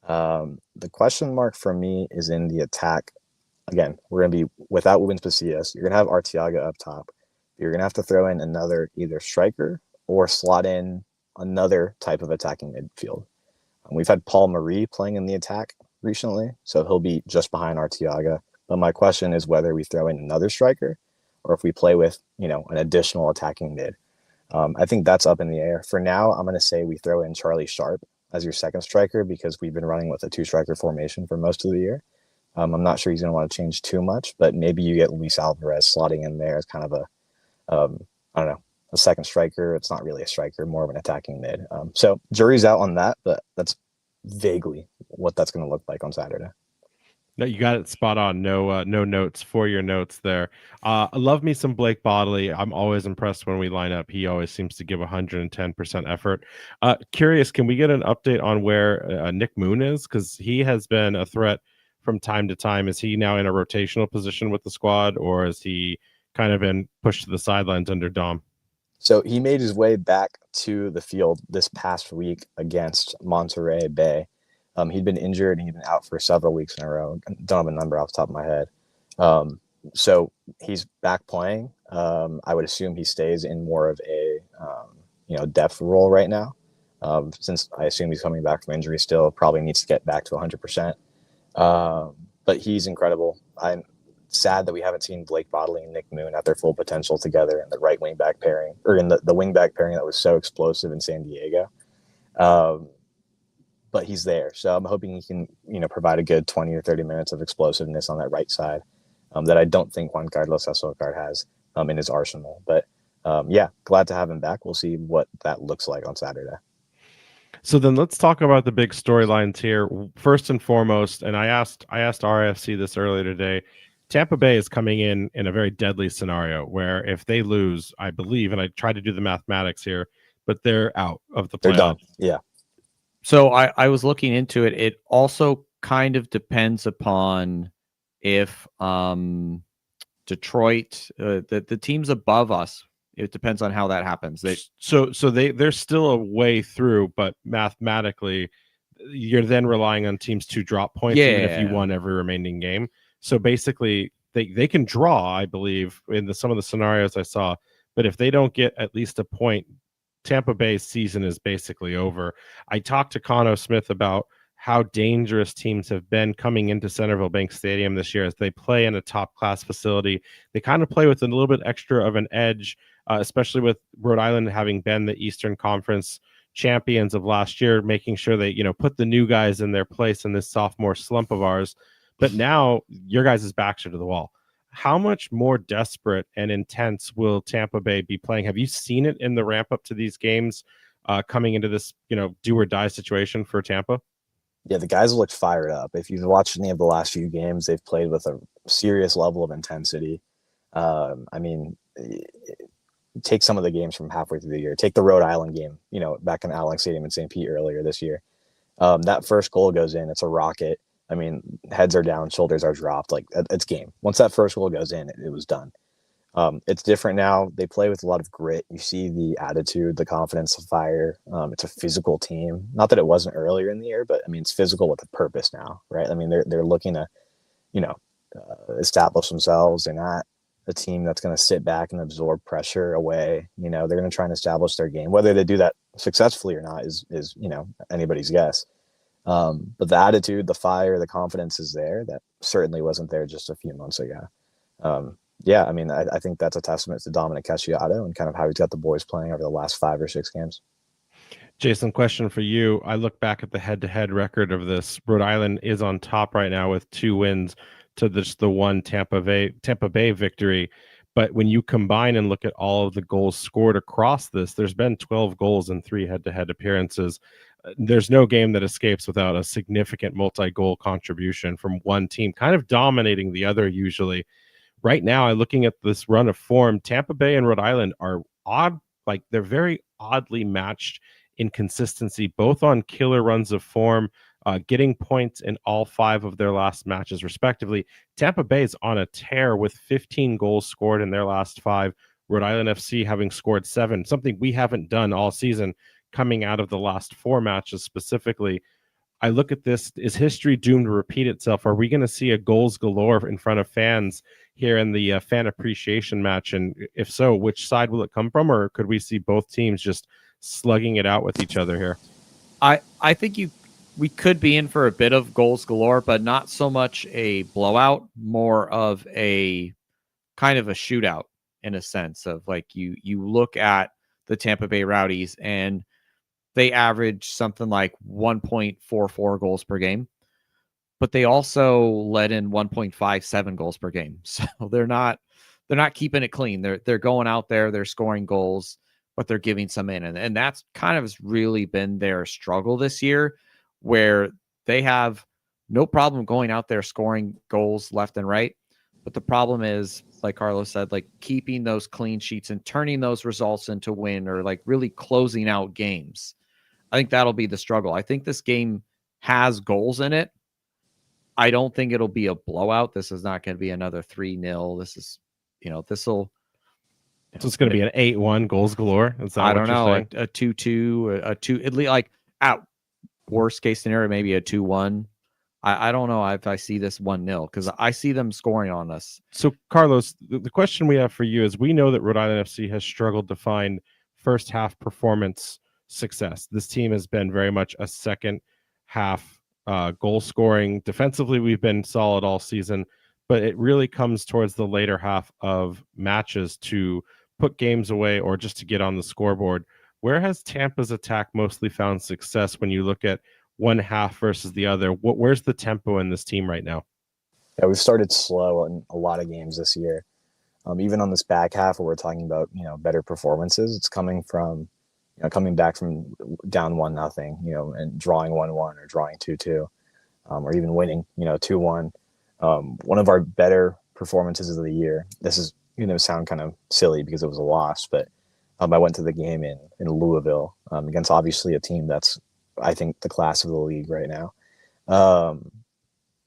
Speaker 7: The question mark for me is in the attack. Again, we're going to be without Rubens Pasillas. You're going to have Arteaga up top. You're going to have to throw in another either striker or slot in another type of attacking midfield. We've had Paul Marie playing in the attack recently, so he'll be just behind Arteaga. But my question is whether we throw in another striker or if we play with, an additional attacking mid. I think that's up in the air. For now, I'm going to say we throw in Charlie Sharp as your second striker because we've been running with a 2-striker formation for most of the year. I'm not sure he's going to want to change too much, but maybe you get Luis Alvarez slotting in there as kind of a second striker. It's not really a striker, more of an attacking mid. So jury's out on that, but that's vaguely what that's going to look like on Saturday.
Speaker 1: No, you got it spot on. No notes for your notes there. I love me some Blake Bodley. I'm always impressed when we line up. He always seems to give 110% effort. Curious, can we get an update on where Nick Moon is? Because he has been a threat from time to time. Is he now in a rotational position with the squad, or is he kind of been pushed to the sidelines under Dom?
Speaker 7: So he made his way back to the field this past week against Monterey Bay. He'd been injured and he'd been out for several weeks in a row. Don't have a number off the top of my head. So he's back playing. I would assume he stays in more of a depth role right now. Since I assume he's coming back from injury still, probably needs to get back to 100%. But he's incredible. I'm sad that we haven't seen Blake Bodley and Nick Moon at their full potential together in the right wing back pairing, or in the wing back pairing that was so explosive in San Diego. But he's there. So I'm hoping he can, provide a good 20 or 30 minutes of explosiveness on that right side that I don't think Juan Carlos Azócar has in his arsenal. But glad to have him back. We'll see what that looks like on Saturday.
Speaker 1: So then let's talk about the big storylines here. First and foremost, and I asked RIFC this earlier today, Tampa Bay is coming in a very deadly scenario where if they lose, I believe, and I tried to do the mathematics here, but they're out of the playoffs.
Speaker 7: They're done. Yeah.
Speaker 2: So I was looking into it. It also kind of depends upon if Detroit, the teams above us, it depends on how that happens.
Speaker 1: They're still a way through, but mathematically, you're then relying on teams to drop points even if you won every remaining game. So basically, they can draw, I believe, in some of the scenarios I saw. But if they don't get at least a point, Tampa Bay's season is basically over. I talked to Connor Smith about how dangerous teams have been coming into Centerville Bank Stadium this year as they play in a top-class facility. They kind of play with a little bit extra of an edge, especially with Rhode Island having been the Eastern Conference champions of last year, making sure they, put the new guys in their place in this sophomore slump of ours. But now your guys' backs are to the wall. How much more desperate and intense will Tampa Bay be playing? Have you seen it in the ramp up to these games coming into this, do or die situation for Tampa?
Speaker 7: Yeah, the guys looked fired up. If you've watched any of the last few games, they've played with a serious level of intensity. Take some of the games from halfway through the year. Take the Rhode Island game, back in Alex Stadium in St. Pete earlier this year. That first goal goes in, it's a rocket. Heads are down, shoulders are dropped. Like, it's game. Once that first goal goes in, it was done. It's different now. They play with a lot of grit. You see the attitude, the confidence, the fire. It's a physical team. Not that it wasn't earlier in the year, but it's physical with a purpose now, right? They're looking to, establish themselves. They're not a team that's going to sit back and absorb pressure away. They're going to try and establish their game. Whether they do that successfully or not is anybody's guess. But the attitude, the fire, the confidence is there. That certainly wasn't there just a few months ago. I think that's a testament to Dominic Cacciato and kind of how he's got the boys playing over the last 5 or 6 games.
Speaker 1: Jason, question for you. I look back at the head-to-head record of this. Rhode Island is on top right now with 2 wins to just the one Tampa Bay victory. But when you combine and look at all of the goals scored across this, there's been 12 goals in 3 head-to-head appearances. There's no game that escapes without a significant multi-goal contribution from one team, kind of dominating the other usually. right now, looking at this run of form, Tampa Bay and Rhode Island are odd, like they're very oddly matched in consistency, both on killer runs of form, getting points in all 5 of their last matches, respectively. Tampa Bay is on a tear with 15 goals scored in their last 5. Rhode Island FC having scored 7, something we haven't done all season, coming out of the last 4 matches specifically. I look at this, is history doomed to repeat itself? Are we going to see a goals galore in front of fans here in the fan appreciation match? And if so, which side will it come from? Or could we see both teams just slugging it out with each other here?
Speaker 2: I think we could be in for a bit of goals galore, but not so much a blowout, more of a kind of a shootout in a sense of like you look at the Tampa Bay Rowdies and they average something like 1.44 goals per game, but they also let in 1.57 goals per game. So they're not keeping it clean. They're going out there, they're scoring goals, but they're giving some in. And that's kind of has really been their struggle this year, where they have no problem going out there scoring goals left and right. But the problem is, like Carlos said, like keeping those clean sheets and turning those results into win, or like really closing out games. I think that'll be the struggle. I think this game has goals in it. I don't think it'll be a blowout. This is not going to be another 3-0. This is, this'll.
Speaker 1: So it's going to be an 8-1 goals galore. Is that
Speaker 2: I
Speaker 1: what
Speaker 2: don't know,
Speaker 1: saying?
Speaker 2: a 2-2, a 2, at least like out worst case scenario, maybe a 2-1. I don't know if I see this 1-0 because I see them scoring on us.
Speaker 1: So, Carlos, the question we have for you is, we know that Rhode Island FC has struggled to find first half performance success. This team has been very much a second half goal scoring. Defensively, we've been solid all season, but it really comes towards the later half of matches to put games away or just to get on the scoreboard. Where has Tampa's attack mostly found success when you look at one half versus the other? Where's the tempo in this team right now?
Speaker 7: Yeah, we've started slow in a lot of games this year. Even on this back half where we're talking about, better performances, it's coming from, coming back from down 1-0, and drawing 1-1 or drawing 2-2, or even winning, 2-1. One of our better performances of the year. This is, sound kind of silly because it was a loss, but I went to the game in Louisville against obviously a team that's, I think, the class of the league right now.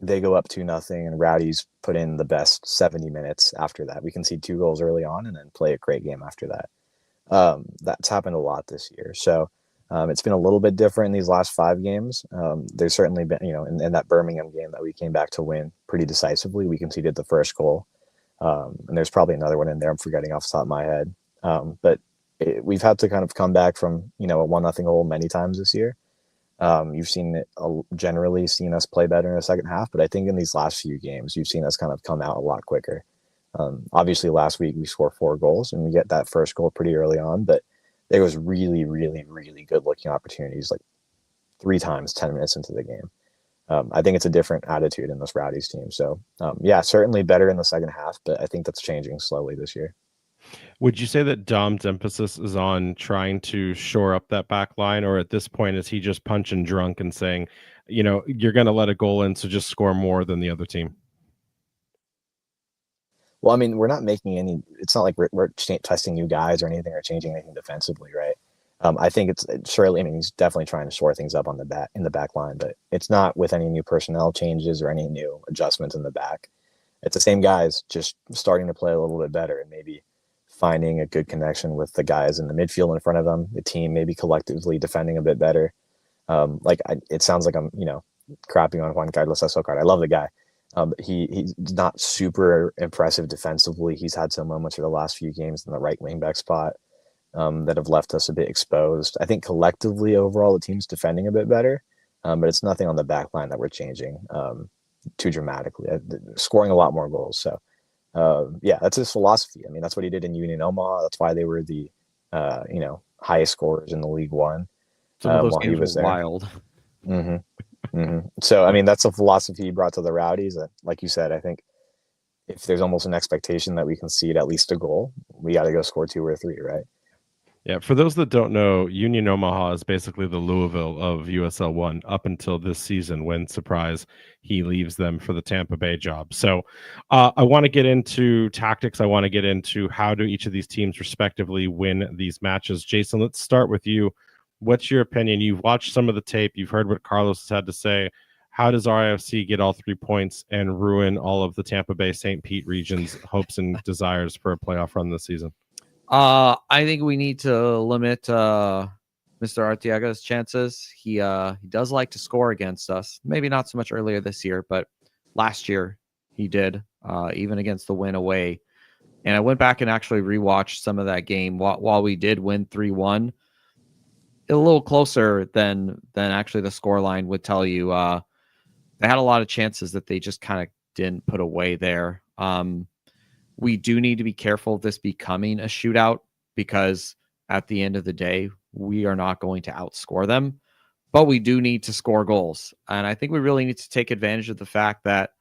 Speaker 7: They go up 2-0, and Rowdies put in the best 70 minutes after that. We concede 2 goals early on and then play a great game after that. That's happened a lot this year. So it's been a little bit different in these last 5 games. There's certainly been, in that Birmingham game that we came back to win pretty decisively, we conceded the first goal. And there's probably another one in there I'm forgetting off the top of my head. But we've had to kind of come back from, a 1-0 goal many times this year. You've seen it generally seen us play better in the second half, but I think in these last few games, you've seen us kind of come out a lot quicker. Obviously last week we scored 4 goals and we get that first goal pretty early on, but there was really, really, really good looking opportunities, like 3 times 10 minutes into the game. I think it's a different attitude in this Rowdies team. So yeah, certainly better in the second half, but I think that's changing slowly this year.
Speaker 1: Would you say that Dom's emphasis is on trying to shore up that back line, or at this point is he just punching drunk and saying, you're going to let a goal in, so just score more than the other team?
Speaker 7: Well, I mean, we're not making any. It's not like we're testing new guys or anything or changing anything defensively, right? I think it's surely. I mean, he's definitely trying to shore things up on in the back line, but it's not with any new personnel changes or any new adjustments in the back. It's the same guys just starting to play a little bit better and maybe finding a good connection with the guys in the midfield in front of them, the team maybe collectively defending a bit better. It sounds like I'm, crapping on Juan Carlos Escocar. I love the guy. He's not super impressive defensively. He's had some moments for the last few games in the right wing back spot that have left us a bit exposed. I think collectively overall the team's defending a bit better, but it's nothing on the back line that we're changing too dramatically. Scoring a lot more goals. So yeah, that's his philosophy. I mean, that's what he did in Union Omaha. That's why they were the highest scorers in the League One.
Speaker 2: Some of those
Speaker 7: while he
Speaker 2: games
Speaker 7: was
Speaker 2: were
Speaker 7: there.
Speaker 2: wild.
Speaker 7: So I mean, that's a philosophy he brought to the Rowdies. And like you said, I think if there's almost an expectation that we concede at least a goal, we got to go score 2 or 3, right?
Speaker 1: Yeah, for those that don't know, Union Omaha is basically the Louisville of USL One up until this season, when surprise he leaves them for the Tampa Bay job. So, I want to get into tactics. I want to get into how do each of these teams respectively win these matches. Jason, let's start with you. What's your opinion? You've watched some of the tape. You've heard what Carlos has had to say. How does RIFC get all 3 points and ruin all of the Tampa Bay St. Pete region's hopes and desires for a playoff run this season?
Speaker 2: I think we need to limit Mr. Arteaga's chances. He does like to score against us. Maybe not so much earlier this year, but last year he did, even against the win away. And I went back and actually rewatched some of that game while we did win 3-1. A little closer than actually the scoreline would tell you. They had a lot of chances that they just kind of didn't put away there. We do need to be careful of this becoming a shootout, because at the end of the day, we are not going to outscore them, but we do need to score goals. And I think we really need to take advantage of the fact that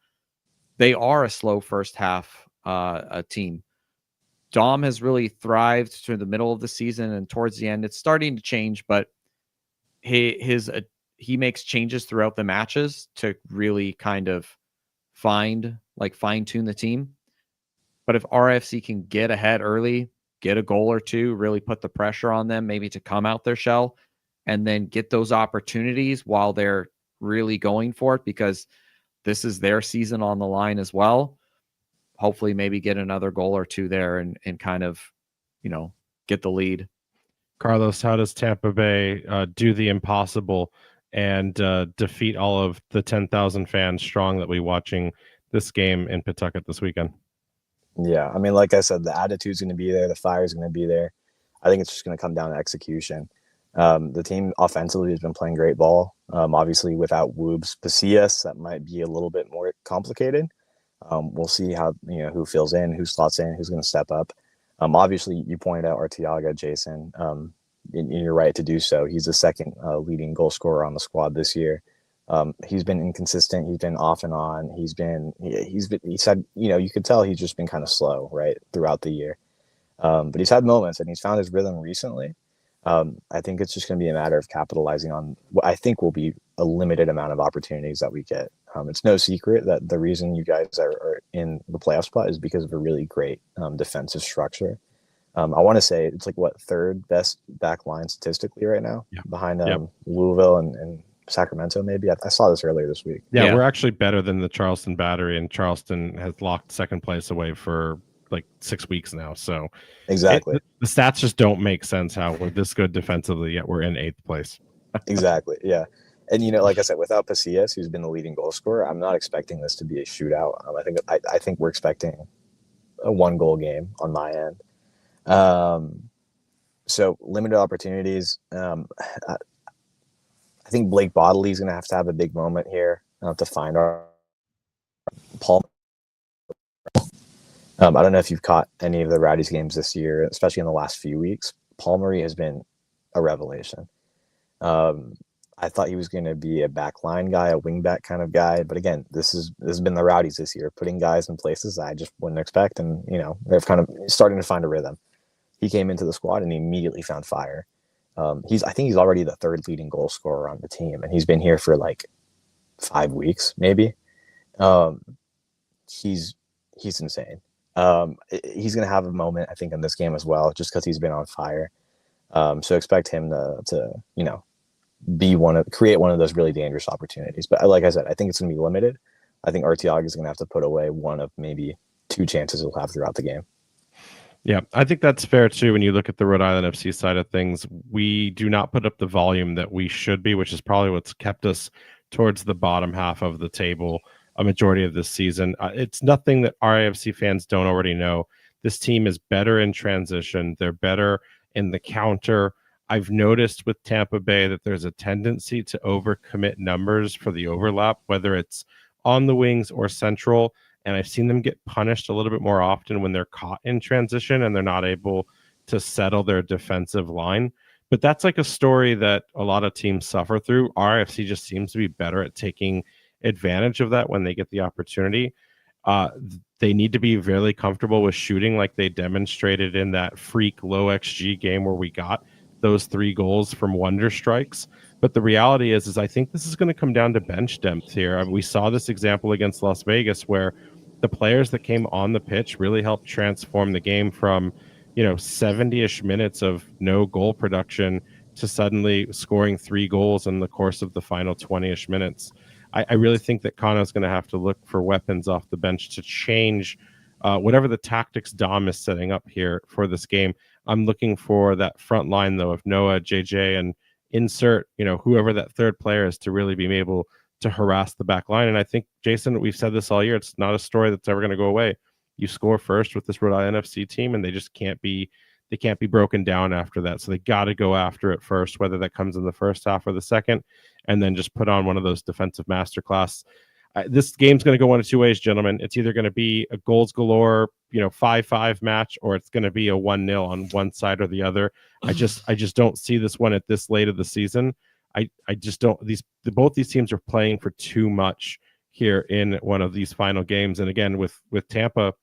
Speaker 2: they are a slow first half team. Dom has really thrived through the middle of the season, and towards the end, it's starting to change, but he makes changes throughout the matches to really kind of fine tune the team. But if RFC can get ahead early, get a goal or two, really put the pressure on them, maybe to come out their shell, and then get those opportunities while they're really going for it, because this is their season on the line as well. Hopefully maybe get another goal or two there and kind of, get the lead.
Speaker 1: Carlos, how does Tampa Bay do the impossible and defeat all of the 10,000 fans strong that we watching this game in Pawtucket this weekend?
Speaker 7: Yeah, I mean, like I said, the attitude's going to be there. The fire's going to be there. I think it's just going to come down to execution. The team offensively has been playing great ball. Obviously, without Woobs Pasillas, that might be a little bit more complicated. We'll see how who fills in, who slots in, who's going to step up. Obviously, you pointed out Arteaga, Jason. And you're right to do so. He's the second leading goal scorer on the squad this year. He's been inconsistent. He's been off and on. He said, you could tell he's just been kind of slow, right, throughout the year. But he's had moments and he's found his rhythm recently. I think it's just going to be a matter of capitalizing on what I think will be a limited amount of opportunities that we get. It's no secret that the reason you guys are in the playoff spot is because of a really great defensive structure. I want to say it's third best back line statistically right now, behind Louisville and Sacramento, maybe. I saw this earlier this week.
Speaker 1: Yeah, we're actually better than the Charleston Battery, and Charleston has locked second place away for 6 weeks now. So
Speaker 7: exactly,
Speaker 1: the stats just don't make sense how we're this good defensively, yet we're in 8th place.
Speaker 7: Exactly, yeah. And like I said, without Pasillas, who's been the leading goal scorer, I'm not expecting this to be a shootout. I think we're expecting a 1-goal game on my end. So limited opportunities. I think Blake Bodley is going to have a big moment here to find our Paul. I don't know if you've caught any of the Rowdies games this year, especially in the last few weeks. Paul Murray has been a revelation. I thought he was going to be a backline guy, a wingback kind of guy, but again, this has been the Rowdies this year, putting guys in places I just wouldn't expect, and they're kind of starting to find a rhythm. He came into the squad and he immediately found fire. I think he's already the third leading goal scorer on the team, and he's been here for 5 weeks, maybe. He's insane. He's going to have a moment, I think, in this game as well, just because he's been on fire. So expect him to create one of those really dangerous opportunities. But like I said, I think it's going to be limited. I think Arteaga is going to have to put away one of maybe 2 chances he'll have throughout the game.
Speaker 1: Yeah, I think that's fair too. When you look at the Rhode Island FC side of things, we do not put up the volume that we should be, which is probably what's kept us towards the bottom half of the table a majority of this season. It's nothing that RIFC fans don't already know. This team is better in transition. They're better in the counter. I've noticed with Tampa Bay that there's a tendency to overcommit numbers for the overlap, whether it's on the wings or central. And I've seen them get punished a little bit more often when they're caught in transition and they're not able to settle their defensive line. But that's a story that a lot of teams suffer through. RFC just seems to be better at taking advantage of that when they get the opportunity. They need to be really comfortable with shooting like they demonstrated in that freak low XG game where we got those 3 goals from wonder strikes. But the reality is I think this is going to come down to bench depth here. I mean, we saw this example against Las Vegas where the players that came on the pitch really helped transform the game from, 70-ish minutes of no goal production to suddenly scoring 3 goals in the course of the final 20-ish minutes. I really think that Kano's going to have to look for weapons off the bench to change whatever the tactics Dom is setting up here for this game. I'm looking for that front line, though, of Noah, JJ, and insert, whoever that third player is to really be able to harass the back line. And I think, Jason, we've said this all year. It's not a story that's ever going to go away. You score first with this Rhode Island FC team, and they just can't be broken down after that. So they got to go after it first, whether that comes in the first half or the second, and then just put on one of those defensive masterclass. This game's going to go one of 2 ways, gentlemen. It's either going to be a goals galore, 5-5 match, or it's going to be a 1-0 on one side or the other. I just don't see this one at this late of the season. I just don't. Both these teams are playing for too much here in one of these final games. And again, with Tampa,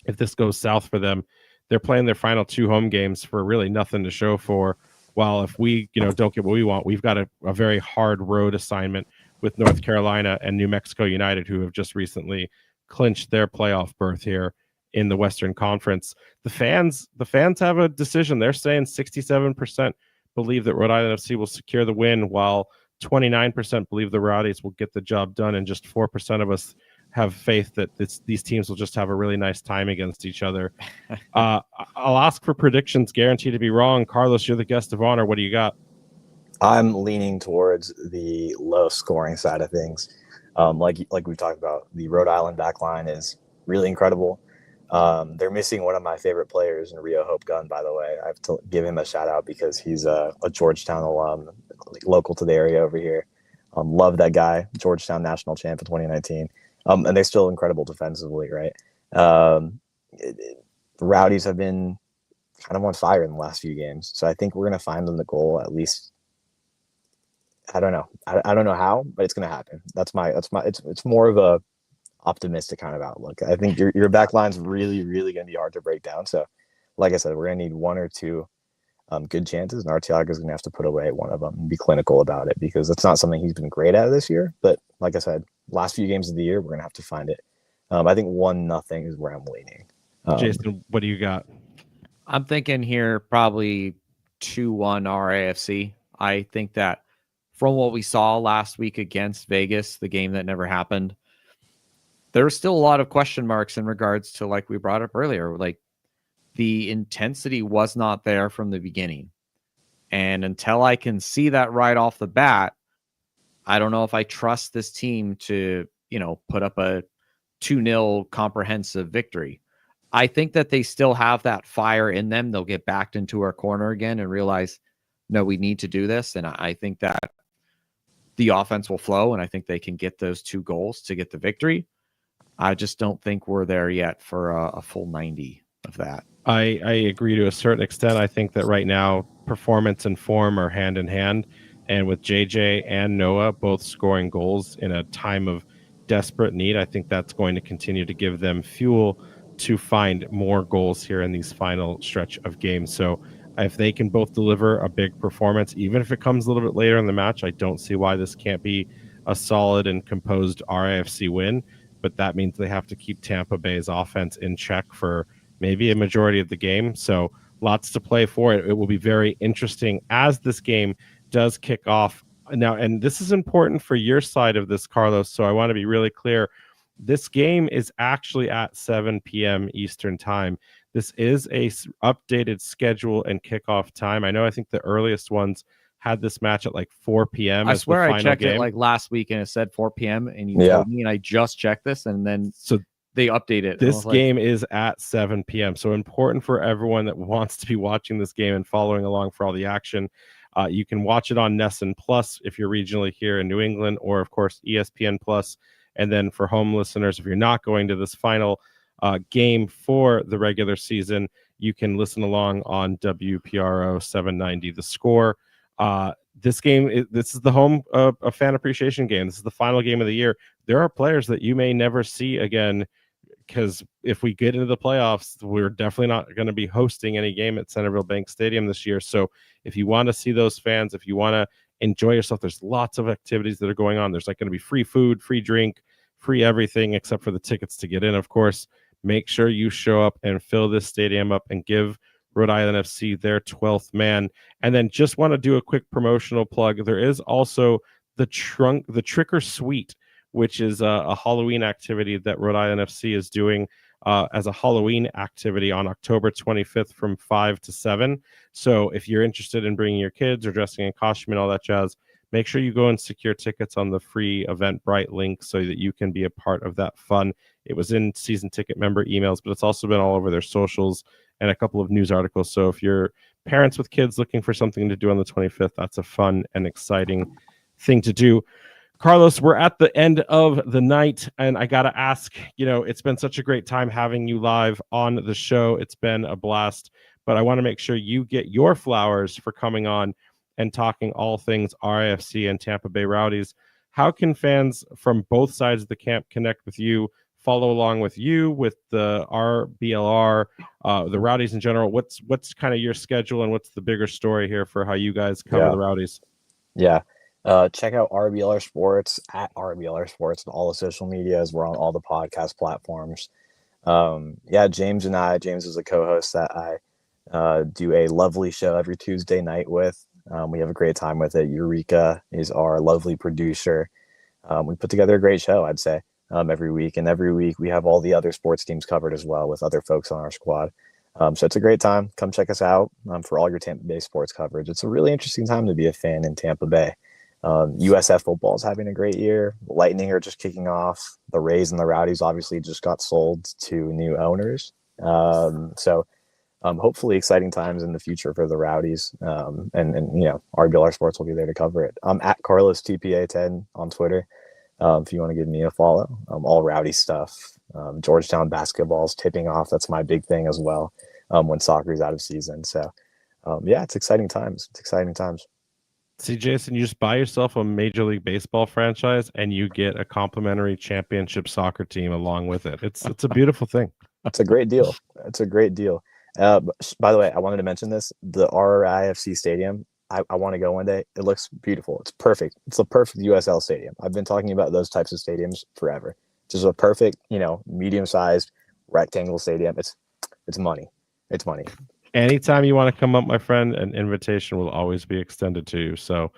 Speaker 1: if this goes south for them, they're playing their final 2 home games for really nothing to show for. While if we, don't get what we want, we've got a very hard road assignment with North Carolina and New Mexico United, who have just recently clinched their playoff berth here in the Western Conference. The fans have a decision. They're saying 67% believe that Rhode Island FC will secure the win, while 29% believe the Rowdies will get the job done, and just 4% of us have faith that these teams will just have a really nice time against each other. I'll ask for predictions, guaranteed to be wrong. Carlos, you're the guest of honor. What do you got?
Speaker 7: I'm leaning towards the low scoring side of things. Like we talked about, the Rhode Island back line is really incredible. They're missing one of my favorite players in Rio Hope Gunn, by the way. I have to give him a shout out because he's a Georgetown alum, local to the area over here. Love that guy, Georgetown national champ in 2019. And they're still incredible defensively, right? The Rowdies have been kind of on fire in the last few games. So I think we're going to find them the goal at least. I don't know. I don't know how, but it's going to happen. It's more of a optimistic kind of outlook. I think your back line's really, really going to be hard to break down. So like I said, we're going to need 1 or 2 good chances, and Arteaga's going to have to put away one of them and be clinical about it, because it's not something he's been great at this year. But like I said, last few games of the year, we're going to have to find it. I think 1-0 is where I'm leaning.
Speaker 1: Jason, what do you got?
Speaker 2: I'm thinking here probably 2-1 RIFC. I think that from what we saw last week against Vegas, the game that never happened, there's still a lot of question marks in regards to, like we brought up earlier, like the intensity was not there from the beginning. And until I can see that right off the bat, I don't know if I trust this team to, put up a 2-0 comprehensive victory. I think that they still have that fire in them. They'll get backed into our corner again and realize, no, we need to do this. And I think that the offense will flow, and I think they can get those 2 goals to get the victory. I just don't think we're there yet for a full 90 of that.
Speaker 1: I agree to a certain extent. I think that right now performance and form are hand in hand, and with JJ and Noah both scoring goals in a time of desperate need, I think that's going to continue to give them fuel to find more goals here in these final stretch of games. So if they can both deliver a big performance, even if it comes a little bit later in the match, I don't see why this can't be a solid and composed RIFC win. But that means they have to keep Tampa Bay's offense in check for maybe a majority of the game. So lots to play for. It will be very interesting as this game does kick off now. And this is important for your side of this, Carlos. So I want to be really clear. This game is actually at 7 p.m. Eastern time. This is a updated schedule and kickoff time. I think the earliest ones had this match at like 4 p.m.
Speaker 2: I swear I checked
Speaker 1: game.
Speaker 2: it like last week and it said 4 p.m. and you told me, and I just checked this, and then they update it.
Speaker 1: This game is at 7 p.m. So important for everyone that wants to be watching this game and following along for all the action. You can watch it on Nessun Plus if you're regionally here in New England, or of course ESPN Plus. And then for home listeners, if you're not going to this final game for the regular season, you can listen along on WPRO 790 The Score. This game, this is the home a fan appreciation game. This is the final game of the year. There are players that you may never see again because if we get into the playoffs, we're definitely not going to be hosting any game at Centerville Bank Stadium this year. So if you want to see those fans, if you want to enjoy yourself, there's lots of activities that are going on. There's like going to be free food, free drink, free everything except for the tickets to get in, of course. Make sure you show up and fill this stadium up and give Rhode Island FC their 12th man. And then just want to do a quick promotional plug. There is also the Trick or Sweet, which is a Halloween activity that Rhode Island FC is doing as a Halloween activity on October 25th from 5 to 7. So if you're interested in bringing your kids or dressing in costume and all that jazz, make sure you go and secure tickets on the free Eventbrite link so that you can be a part of that fun. It was in season ticket member emails, but it's also been all over their socials and a couple of news articles. So if you're parents with kids looking for something to do on the 25th, that's a fun and exciting thing to do. Carlos, we're at the end of the night, and I got to ask, it's been such a great time having you live on the show. It's been a blast, but I want to make sure you get your flowers for coming on and talking all things RIFC and Tampa Bay Rowdies. How can fans from both sides of the camp connect with you, follow along with you, with the RBLR, the Rowdies in general? What's kind of your schedule, and what's the bigger story here for how you guys cover the Rowdies?
Speaker 7: Yeah. Check out RBLR Sports at RBLR Sports on all the social medias. We're on all the podcast platforms. James is a co-host that I do a lovely show every Tuesday night with. We have a great time with it. Eureka is our lovely producer. We put together a great show, I'd say, every week. And every week we have all the other sports teams covered as well with other folks on our squad. So it's a great time. Come check us out for all your Tampa Bay sports coverage. It's a really interesting time to be a fan in Tampa Bay. USF football is having a great year. Lightning are just kicking off. The Rays and the Rowdies obviously just got sold to new owners. So hopefully exciting times in the future for the Rowdies. And RBLR Sports will be there to cover it. I'm at Carlos TPA10 on Twitter. If you want to give me a follow, all Rowdy stuff. Georgetown basketball's tipping off. That's my big thing as well. When soccer's out of season. So it's exciting times.
Speaker 1: See, Jason, you just buy yourself a Major League Baseball franchise and you get a complimentary championship soccer team along with it. It's a beautiful thing.
Speaker 7: It's a great deal. By the way, I wanted to mention this. The RIFC stadium, I want to go one day. It looks beautiful. It's perfect. It's the perfect USL stadium. I've been talking about those types of stadiums forever. Just a perfect, medium-sized rectangle stadium. It's money. It's money.
Speaker 1: Anytime you want to come up, my friend, an invitation will always be extended to you. So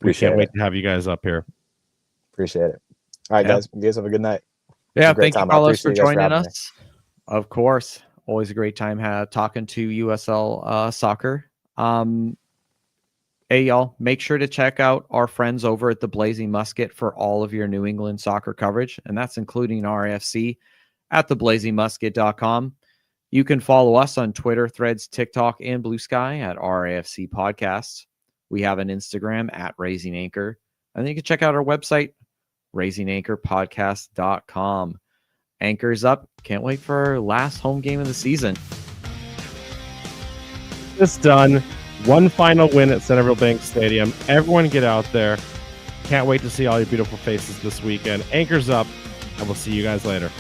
Speaker 1: we can't wait to have you guys up here.
Speaker 7: Appreciate it. All right, guys. You guys have a good night.
Speaker 2: Yeah, thank you, Carlos, for joining us. Of course. Always a great time talking to USL soccer. Hey, y'all, make sure to check out our friends over at the Blazing Musket for all of your New England soccer coverage, and that's including RIFC at theblazingmusket.com. You can follow us on Twitter, Threads, TikTok, and Blue Sky at RIFC Podcasts. We have an Instagram at Raising Anchor. And then you can check out our website, raisinganchorpodcast.com. Anchor's up. Can't wait for our last home game of the season.
Speaker 1: It's done. One final win at Centerville Bank Stadium. Everyone get out there. Can't wait to see all your beautiful faces this weekend. Anchor's up, and we'll see you guys later.